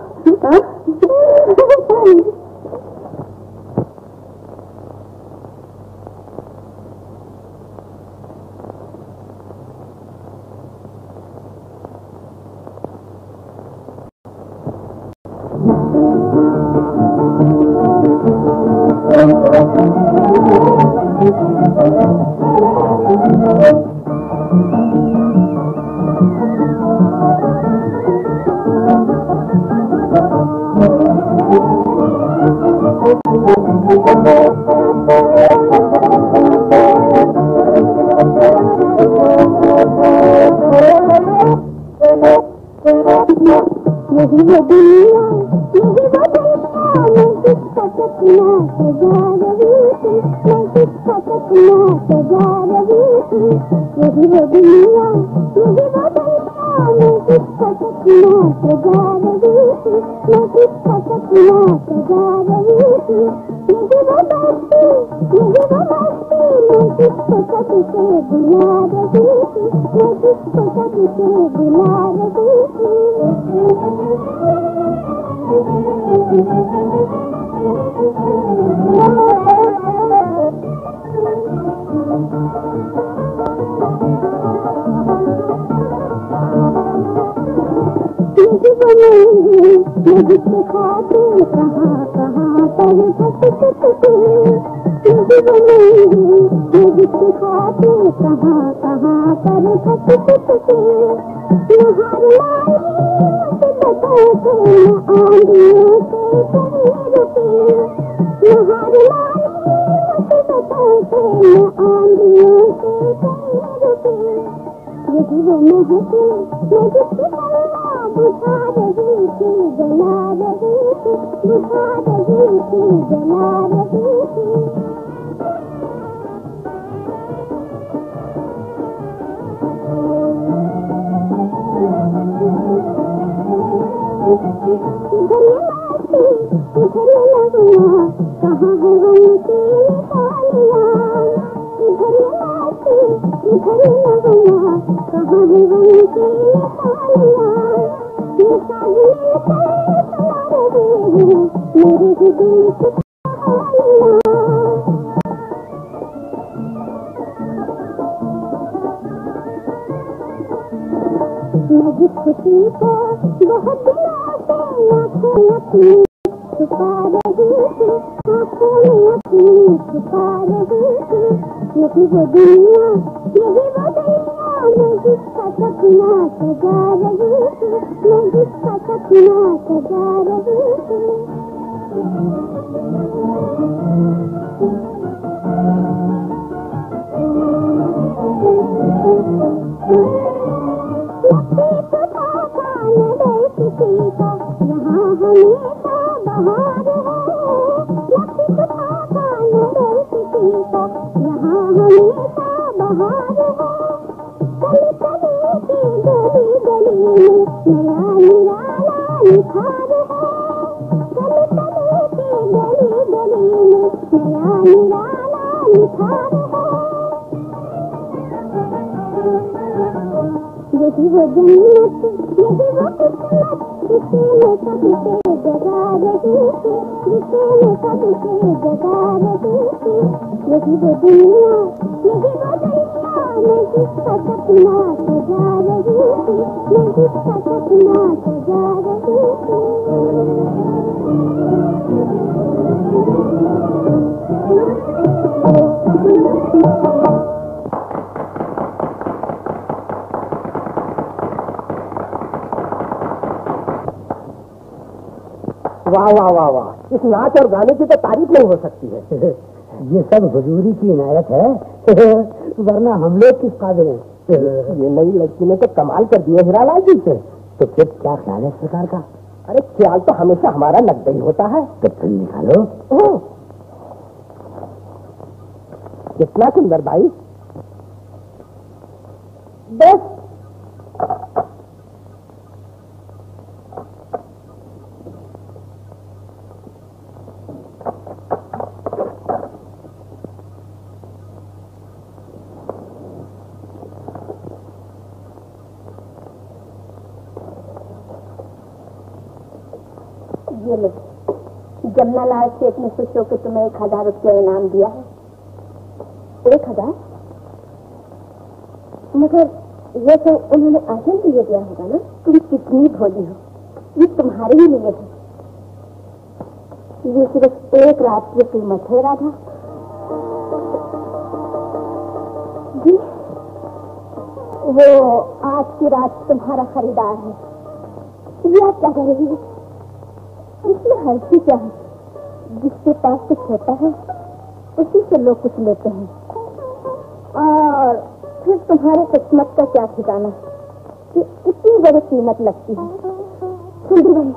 मैं जिस खुशी को बहुत दिनों से छुपा रही थी, आंखों में अपनी छुपा रही थी। यही वो दुनिया, यही वो दुनिया, मैं जिसका सपना सजा रही थी, मैं जिसका सपना सजा रही थी। किसी का यहाँ हमेशा बहार है, किसी का यहाँ हमेशा बहार है। गली गली की गली गली में नया निराला निखार है, गली गली की गली गली में नया निराला निखार है। यही वो जन्नत, यही वो किस्मत, जिसे मैं कब से जगा रही थी, जिसे मैं कब से जगा रही थी। यही वो दुनिया, यही वो दुनिया, मैं जिसका सपना सजा रही थी, मैं जिसका सपना सजा रही थी। वाह वाह वाह वाह, इस नाच और गाने की तो तारीफ नहीं हो सकती है। ये सब हुजूरी की इनायत है, वरना हम लोग किस काबिल हैं। ये नई लड़की ने तो कमाल कर दिया हीरालाल जी से। तो फिर क्या ख्याल है सरकार का? अरे ख्याल तो हमेशा हमारा नकद ही होता है। तो फिर निकालो। कितना सुंदर भाई, बस ये लो, जमनालाल सेठ ने खुश होकर तुम्हें 1000 रुपया इनाम दिया है। 1000? मगर ये तो उन्होंने आसन के लिए दिया होगा ना। तुम कितनी भोली हो, ये तुम्हारे ही लिए है। ये सिर्फ एक रात की कीमत है राधा जी। वो आज की रात तुम्हारा खरीदार है। ये आप क्या कर रही है? इसमें हर्षी क्या है? जिसके पास कुछ होता है उसी से लोग कुछ लेते हैं। और फिर तुम्हारे किस्मत का क्या ठिकाना कि इतनी बड़ी कीमत लगती है। सुंदर भाई,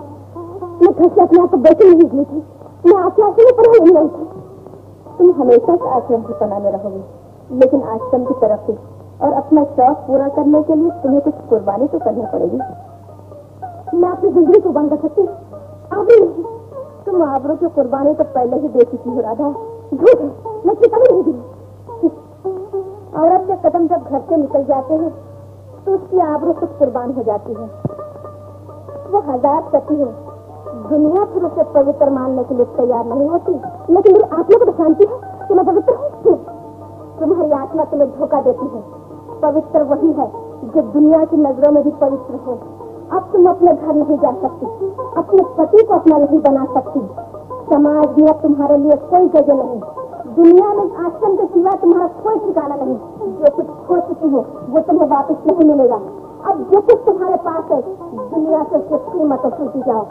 मैं घर से अपने आप को बेटी नहीं निकली थी, मैं आपके आश्रम में पनाह नहीं रही थी। तुम हमेशा से आश्रम की पनाह में रहोगे, लेकिन आश्रम की तरफ से और अपना शौक पूरा करने के लिए तुम्हें कुछ कुर्बानी तो करनी पड़ेगी। मैं अपनी जिंदगी कुर्बान कर सकती हूँ, अभी नहीं। तुम आबरों की कुर्बानी तो पहले ही दे चुकी हो राधा। झूठ है, मैं कभी नहीं दी। औरत के कदम जब घर से निकल जाते हैं तो उसकी आबरू खुद कुर्बान हो जाती है। वो 1000 पति है, दुनिया फिर उसे पवित्र मानने के लिए तैयार नहीं होती, लेकिन मेरी आत्मा को तो जानती है कि मैं पवित्र हूँ। तुम्हारी आत्मा तुम्हें धोखा देती है। पवित्र वही है जो दुनिया की नजरों में भी पवित्र हो। अब तुम अपने घर नहीं जा सकती, अपने पति को अपना नहीं बना सकती। समाज में अब तुम्हारे लिए कोई जगह नहीं, दुनिया में आश्रम के सिवा तुम्हारा कोई ठिकाना नहीं। जो कुछ खो चुकी हो वो तुम्हें वापस नहीं मिलेगा। अब जो कुछ तुम्हारे पास है दुनिया से उसकी कीमत सूझी जाओ।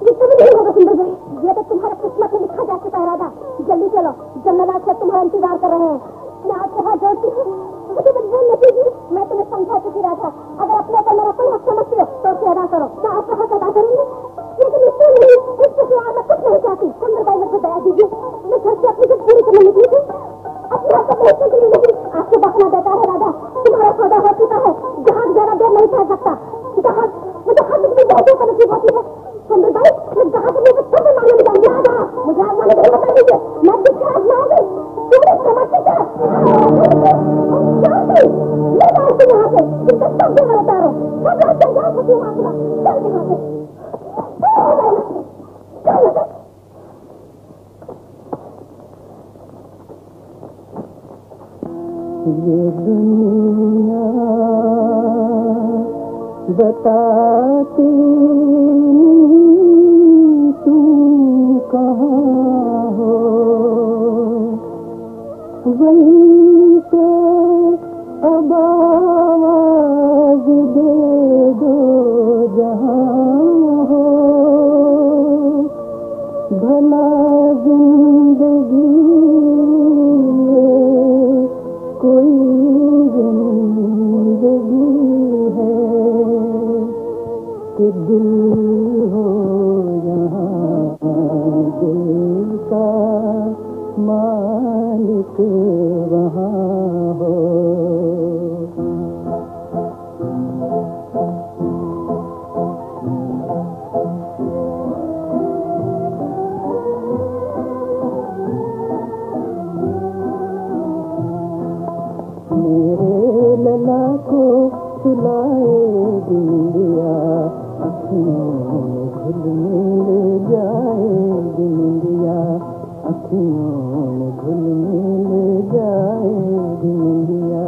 ये कभी नहीं होगा सुंदर भाई, ये तो तुम्हारा किस्मत में लिखा जा चुका है राधा। जल्दी चलो, जमनालाल से तुम्हारा इंतजार कर रहे हैं। मैं आपसे हाथ जोड़ती हूँ, मुझे कुछ भूल नहीं दी। मैं तुम्हें समझा चुकी राधा, अगर अपने पर मेरा कोई हक समझती हो तो उसे अदा करो। क्या आपका हक अदा करूंगी? लेकिन इससे नहीं, इसके सिवा मैं कुछ नहीं चाहती। सुंदर भाई मुझे दया दीजिए, मैं घर से अपनी जब पूरी करने निकली थी, अपने हाथ को भेजने के लिए नहीं। आपको बहाना देता है राधा, तुम्हारा सौदा हो चुका है, जहाज ज्यादा देर नहीं ठहर सकता। मुझे हर मुझे बहुत का नसीब होती है। सुंदर भाई, मैं जहाँ से मुझे सब मालूम नहीं जाऊंगी राधा, मुझे आप मालूम नहीं बता दीजिए। मैं कुछ आजमाऊंगी, तुमने समझती क्या? मैं जानती यहाँ से जिनका सब जगह उतारो, सब रास्ते जहाँ फंसी वहाँ खुला। चल यहाँ से, ये दुनिया बताती तू हो यहाँ दिल का मालिक वहाँ हो। मेरे लला को सुलाएगी निंदिया, अखियों में घुल मिल जाएगी निंदिया, अखियों में घुल मिल जाएगी निंदिया।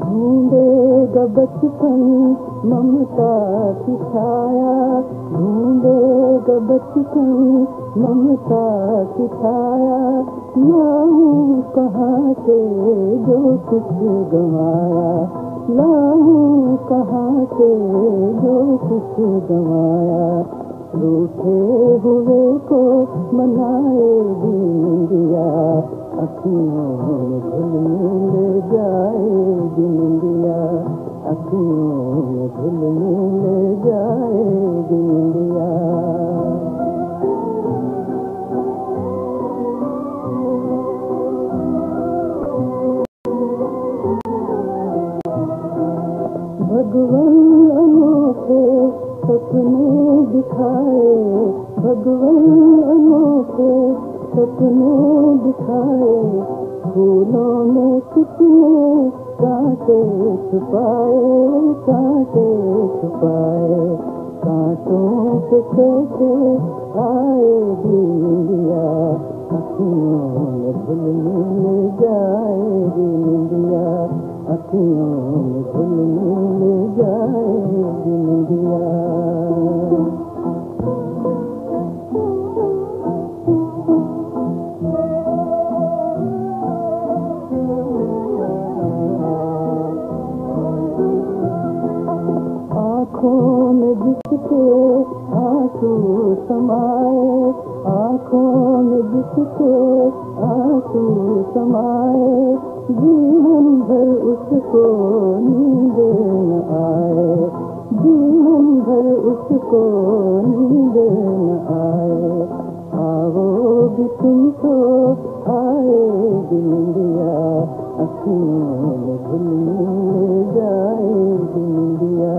ढूंढेगा बचपन ममता की छाया, ढूंढेगा बचपन ममता की छाया, लाऊं कहाँ से जो कुछ गंवाया, लाऊं कहाँ से जो कुछ गंवाया। रूठे हुए को मनाएगी निंदिया, अखियों में घुल मिल जाएगी निंदिया, अखियों में घुल मिल जाएगी निंदिया। भगवान अनोखे सपने दिखाए, भगवान अनोखे सपने दिखाए, फूलों में कितने कांटे छुपाए, कांटे छुपाए, कांटों पे कैसे आएगी निंदिया, अखियों में घुल मिल जाएगी निंदिया, अखियों में घुल मिल जाएगी निंदिया। आँखों में जिसके आंसू समाए, आँखों में जिसके आंसू समाए, जीवन भर उसको नींद न आए, जीवन भर उसको नींद न आए। आओगी तुम तो आएगी निंदिया, अखियों में घुल मिल जाएगी निंदिया,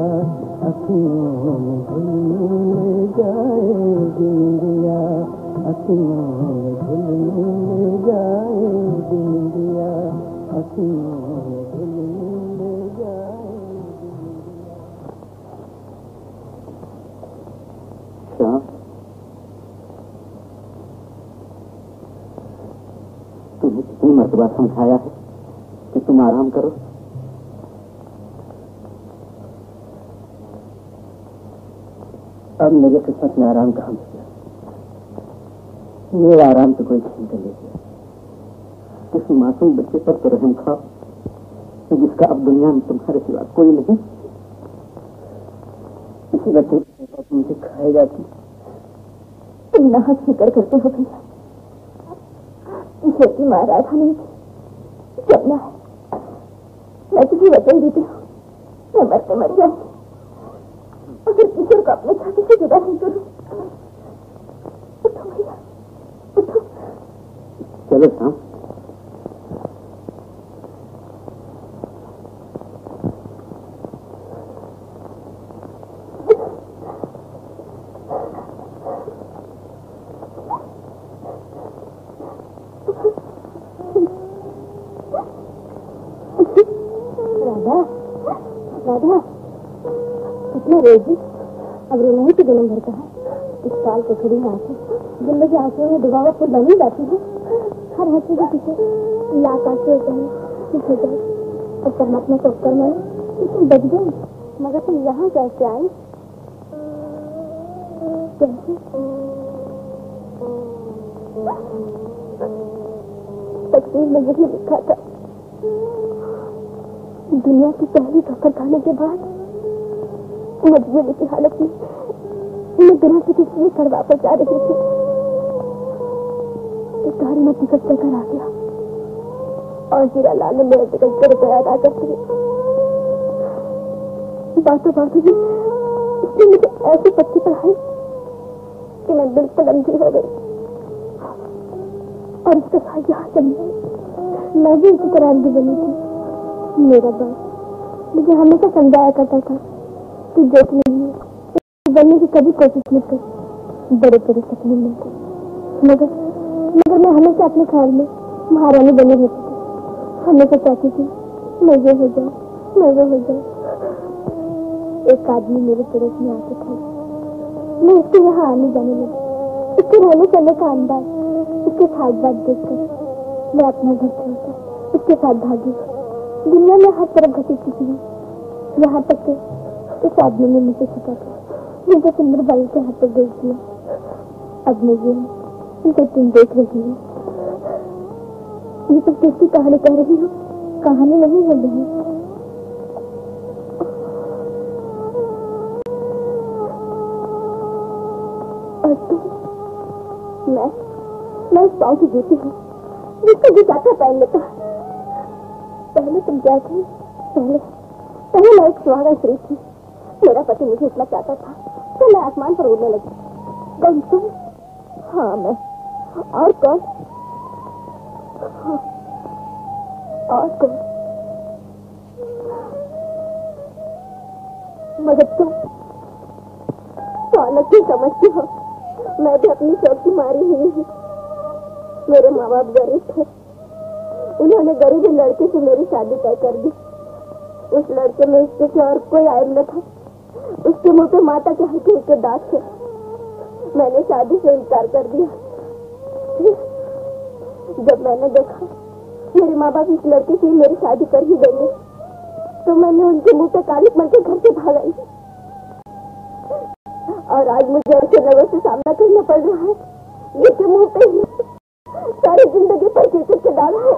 अखियों में घुल मिल जाएगी निंदिया, अखियों में घुल मिल जाएगी निंदिया, अखियों में घुल मिल जाएगी निंदिया। श्याम, तुम्हें कितनी मर्तबा समझाया है कि तुम आराम करो। अब मेरे किस्मत में आराम कहाँ मिल गया, मेरा आराम तो कोई छीन कर ले गया। किसी मासूम बच्चे पर तो रहम खाओ जिसका अब दुनिया में तुम्हारे सिवा कोई नहीं। इसी बच्चे मुझे खाए जाती, तुम नाहक फिक्र करते हो भैया। इसे माँ राधा नहीं थी, चलना है। मैं तुझे वचन देती हूँ, मैं मरते मर जाऊंगी अगर किशोर को अपने छाती से जुदा नहीं करूँ। उठो भैया, उठो। चलो शाम। राधा, राधा, कितना रोजी अब रोना ही तो जन्म भरता है। इस साल को खड़ी आंखें जिंदगी के आंसुओं में डुबा हुआ फूल बनी जाती है। हर हंसी के पीछे लाख आंसू होते हैं, कुछ हो जाए और परमात्मा को उपकर मारे तुम बच गई। मगर तुम यहाँ कैसे आई? कैसे? तकदीर में यही लिखा था, दुनिया की पहली ठोकर खाने के बाद मजबूरी की हालत में मैं बिना किसी चीज घर वापस जा रही थी, इस गाड़ी में टिकट लेकर आ गया और हीरा लाल ने मेरा टिकट तेरे को अदा कर दिया। बातों बातों में उसने मुझे ऐसी पट्टी पढ़ाई कि मैं बिल्कुल अंधी हो गई और उसके साथ यहाँ चली गई। मैं भी इसी तरह अंधी बनी थी। मेरा बाप मुझे हमेशा समझाया करता था कि जोश नहीं है, बनने की कभी कोशिश मत कर, बड़े बड़े सपने मिलते। मगर मैं हमेशा अपने ख्याल में महारानी बनी रहती थी। हमेशा चाहती थी मैं ये हो जाऊं, मैं वो हो जाऊं। एक आदमी मेरे पड़ोस में आके था, मैं उसके यहाँ आने जाने लगी। उसके रहने चलने का अंदाज, उसके साथ बात देखकर मैं अपना घर छोड़कर उसके साथ भागी। दुनिया में हर तरफ घटी चुकी हूँ, यहाँ तक कि इस आदमी ने मुझे छुपा था, मुझे सुंदर बाई के हाथ पर भेज दिया। अब मैं ये जो तुम देख रही हो, ये तो किसकी कहानी कह रही हो? कहानी नहीं है बहन। और तुम, मैं इस पाँव की जूती हूँ जिसको जो चाहता पहन लेता। पहले तुम क्या थी? पहले मैं एक सुहागन स्त्री थी। मेरा पति मुझे इतना चाहता था तो मैं आसमान पर उड़ने लगी। कौन तुम? हाँ मैं। और कौन? हाँ, और कौन? मगर तुम तो अलग ही समझती हो। मैं भी अपनी शौक की मारी हुई हूँ। मेरे माँ बाप गरीब थे, उन्होंने गरीब लड़के से मेरी शादी तय कर दी। उस लड़के में इसके से और कोई आयब न था। उसके मुंह पे माता के हल्के हल्के दाग थे। मैंने शादी से इनकार कर दिया। जब मैंने देखा मेरे माँ बाप इस लड़के से मेरी शादी कर ही देंगे, तो मैंने उनके मुंह पे कालिक मल के घर से भाग आई। और आज मुझे ऐसे लोगों से सामना करना पड़ रहा है जिसके मुंह पे ही सारी जिंदगी पर चेचक के डाला है।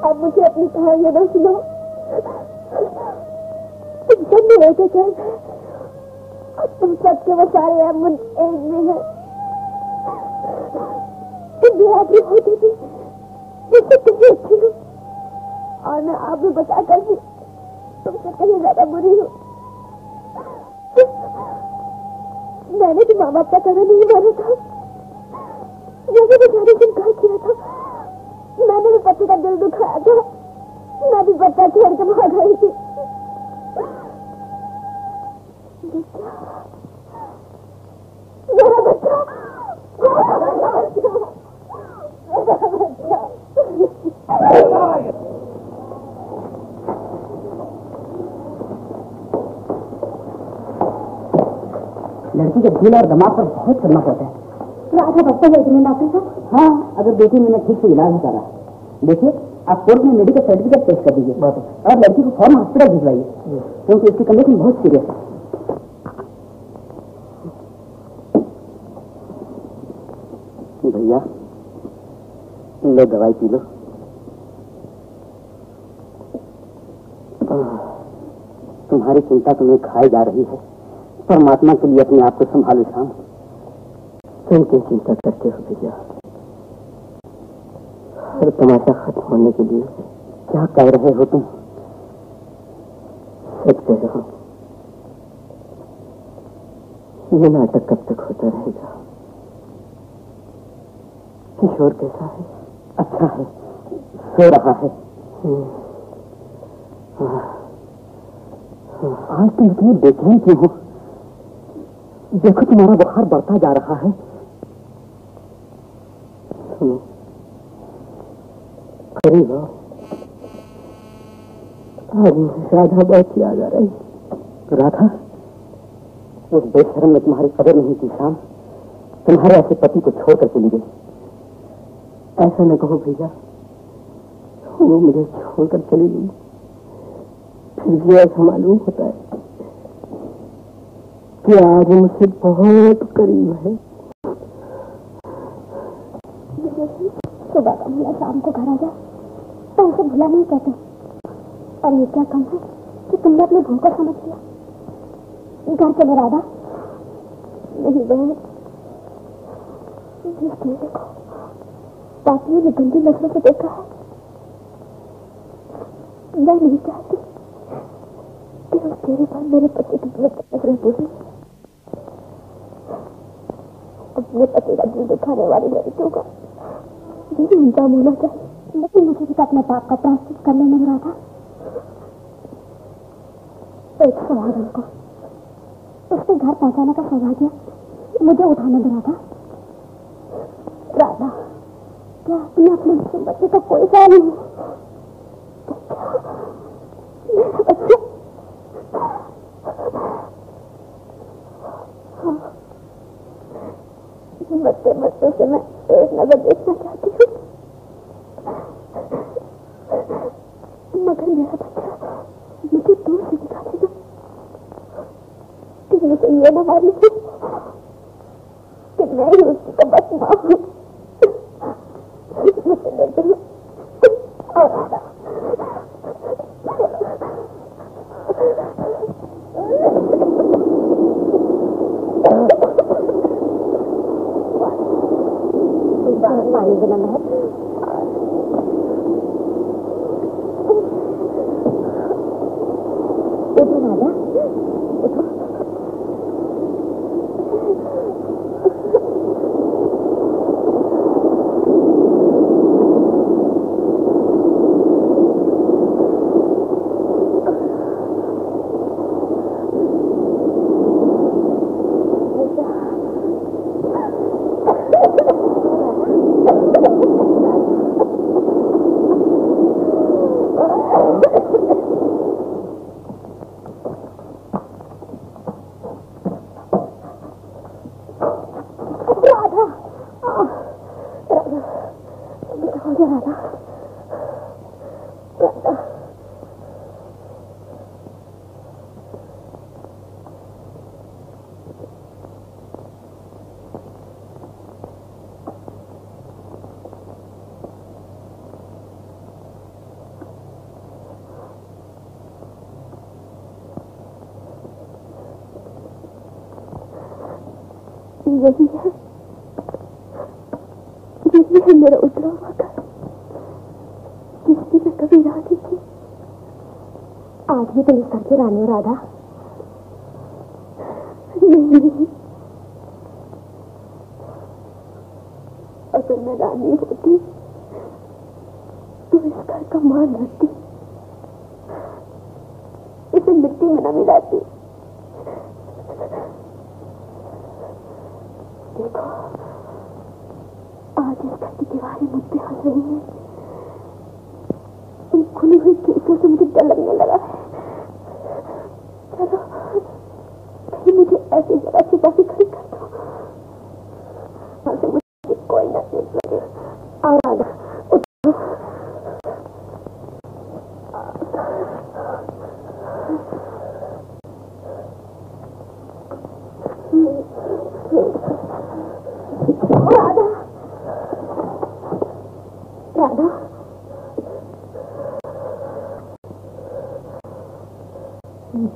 अब मुझे अपनी कहानी न सुनो। तुम सब मेरे के कैद है, तुम सबके वो सारे अमन एक में है। तुम भी होती थी जिससे तुम भी अच्छी हो, और मैं आप भी बचा कर भी तुमसे कहीं ज्यादा बुरी हूँ। मैंने भी माँ बाप का तरह नहीं माना था, मैंने भी जाने से इनकार किया था। मैंने भी पति का दिल दुखाया था, मैं भी बच्चा छोड़ के भाग गई थी। मेरा बच्चा, लड़की के दिल और दिमाग पर बहुत चलना पड़ता है। राधा बच्चा भेज रहे डॉक्टर साहब? हाँ, अगर बेटी मैंने ठीक से इलाज करा। देखिए, आप कोर्ट में मेडिकल सर्टिफिकेट पेश कर दीजिए और लड़की को फौरन हॉस्पिटल भिजवाइए, क्योंकि इसकी कंडीशन बहुत सीरियस है। भैया, लो दवाई पी लो। तुम्हारी चिंता तुम्हें खाई जा रही है। परमात्मा के लिए अपने आप को संभालो शाम। तुम क्यों चिंता करते हो भैया? हर तमाशा खत्म होने के लिए क्या कह रहे हो तुम? सच कह रहा हूं, ये नाटक कब तक होता रहेगा? किशोर कैसा है? अच्छा है, सो रहा है। आज तुम इतनी बेचैन क्यों हो? देखो तुम्हारा बुखार बढ़ता जा रहा है। सुनो, करीब आओ। आज मुझे राधा बहुत याद आ रही। राधा? उस बेशर्म ने तुम्हारी कदर नहीं की शाम। तुम्हारे ऐसे पति को छोड़कर चली गई। ऐसा न कहो भैया, वो मुझे छोड़कर चली गई, फिर भी ऐसा मालूम होता है कि आज मुझसे बहुत करीब है। सुबह का भूला शाम को घर आ जा तो उसे भूला नहीं कहते। और ये क्या कम है कि तुमने अपनी भूल को समझ लिया। घर चलो राधा। नहीं बहन, देखो पापियों ने गंदी नजरों से देखा है। मैं नहीं चाहती कि उस तेरे बाद मेरे पति की नजरें बुरी। अपने पति का दिल दुखाने वाली लड़कियों का भी इंतजाम होना चाहिए। लेकिन मुझे भी तो अपने पाप का प्रायश्चित करने लग रहा था। एक सौभाग्य को उसके घर पहुंचाने का सौभाग्य मुझे उठाने दे रहा था। राधा, क्या तुम्हें अपने बच्चे का कोई ख्याल नहीं? मेरा बच्चा बच्चे बच्चों से मैं एक नजर देखना चाहती हूँ, मगर मेरा बच्चा मुझे दूर से दिखा देगा कि मुझे ये न मालूम है कि मैं ही उसकी तो बस माँ हूँ। मुझे लेते हैं और राधा पानी बनाना है। उठो राधा, उठो। यही है मेरा उतरा हुआ घर, जिसकी मैं कभी राजी थी। आज भी तुम इस घर की रानी हो राधा? नहीं, अगर मैं रानी होती तो इस घर का मान रखती, इसे मिट्टी में न मिलाती। देखो, आज इस घर की दीवारें मुझ पे हंस रही हैं। इन खुली हुई खिड़कियों से मुझे डर लगने लगा है। चलो, कहीं मुझे ऐसी जगह छिपा के खड़ी कर दो, वहां से मुझे कोई न देख लगे। और राधा, उठो। राधा, राधा,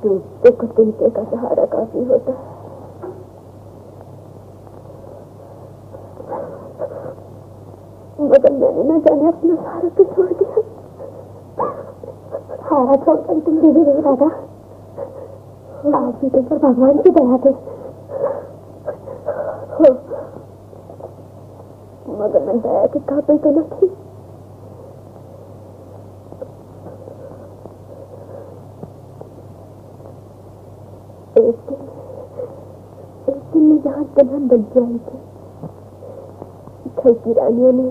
डूबते को तिनके का सहारा काफी होता है। मगर मैंने न जाने अपना सहारा पे छोड़ दिया। सहारा छोड़कर तुम भी नहीं राधा। आज भी तुम पर भगवान की दया थी, मगर मैं दया के काबिल तो न थी। एक दिन मैं यहाँ दुल्हन बन के आई थी। घर की रानियों ने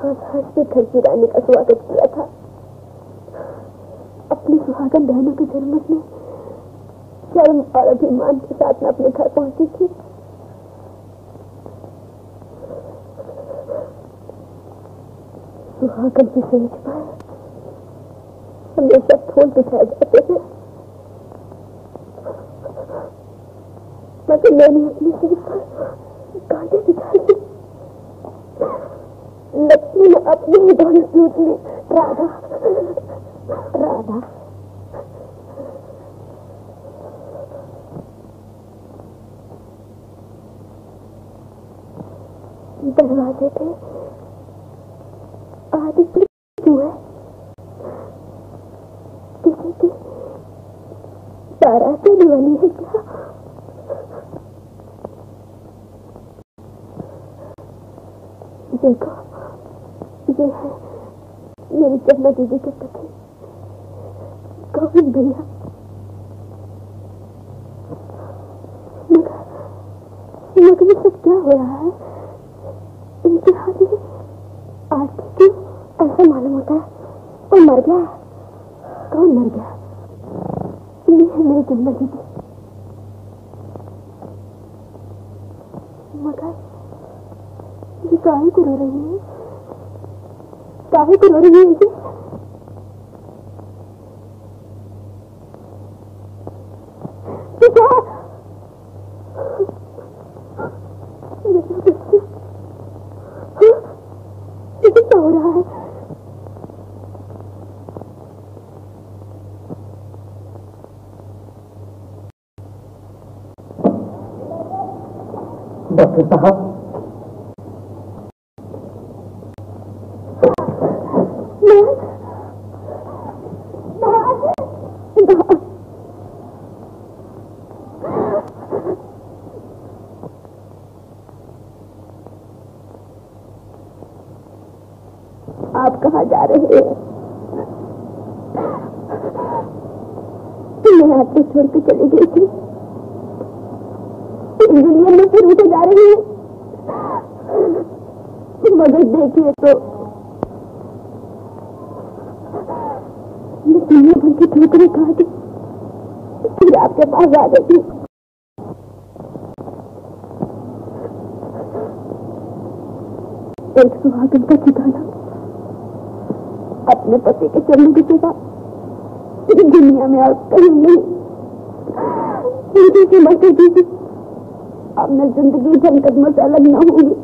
हंस के घर की रानी का स्वागत किया था। अपनी सुहागन बहनों की जरूरत में शर्म और अभिमान के साथ मैं अपने घर पहुंची थी। सुहागन की सेज पर हमेशा फूल बिछाए जाते थे, मगर मैंने अपनी सेज पर कांटे बिछाए। लक्ष्मी ने अपनी ही दौलत लूट ली। राधा, राधा, दरवाजे पे आदि क्यों है? किसी की बारात होने वाली है क्या? देखो, ये है मेरी जन्नत दीदी के पति गोविंद भैया। मगर ये सब क्या हो रहा है? इनके हाथ में आज क्यों ऐसा मालूम होता है? वो मर गया। कौन मर गया? ये है मेरी जन्नत दीदी। मगर ये काहे को रो रही है? काहे को रो रही है ये? क्या हो रहा है? डॉक्टर साहब, आप कहाँ जा रहे हैं? मैं आपको छोड़ के चली गई थी, दुनिया में फिर उठे जा रही हूँ। मगर देखिए तो मैं दुनिया भर की ठोकरें खा दी, फिर आपके पास आ गई थी। एक सुहागन का ठिकाना अपने पति के चरणों के सिवा दुनिया में और कहीं नहीं। मुझे क्षमा कर दीजिए, अब मैं जिंदगी भर कदमों से अलग न होंगी।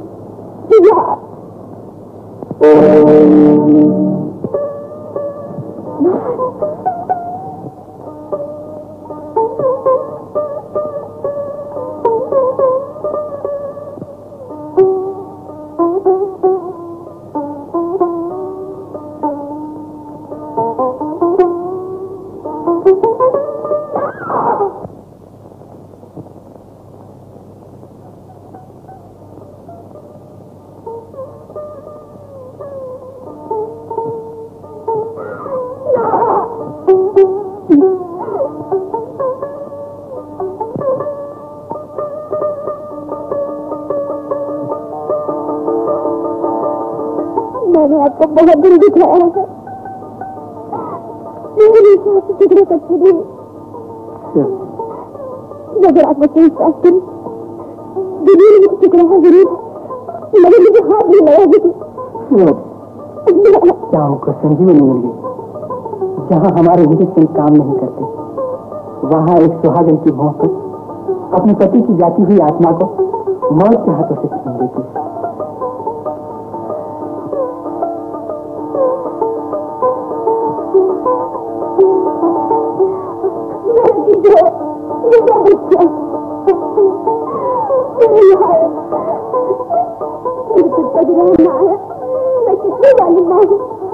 मैंने आपको बहुत दिल दिखाया है, मेरे आपसे टुकड़े करती थी, मगर आप मुझे विश्वास करें, दुनिया में मुझे टुकड़ा है जरूर, मगर मुझे हाथ नहीं लगाएगी थी। क्या होकर संजीवनी मिल गई? जहाँ हमारे इंजेक्शन काम नहीं करते, वहाँ एक सुहागन की मोहब्बत अपने पति की जाती हुई आत्मा को मौत के हाथों से छीन देती है। मैं कितनी वाली माँ हूँ।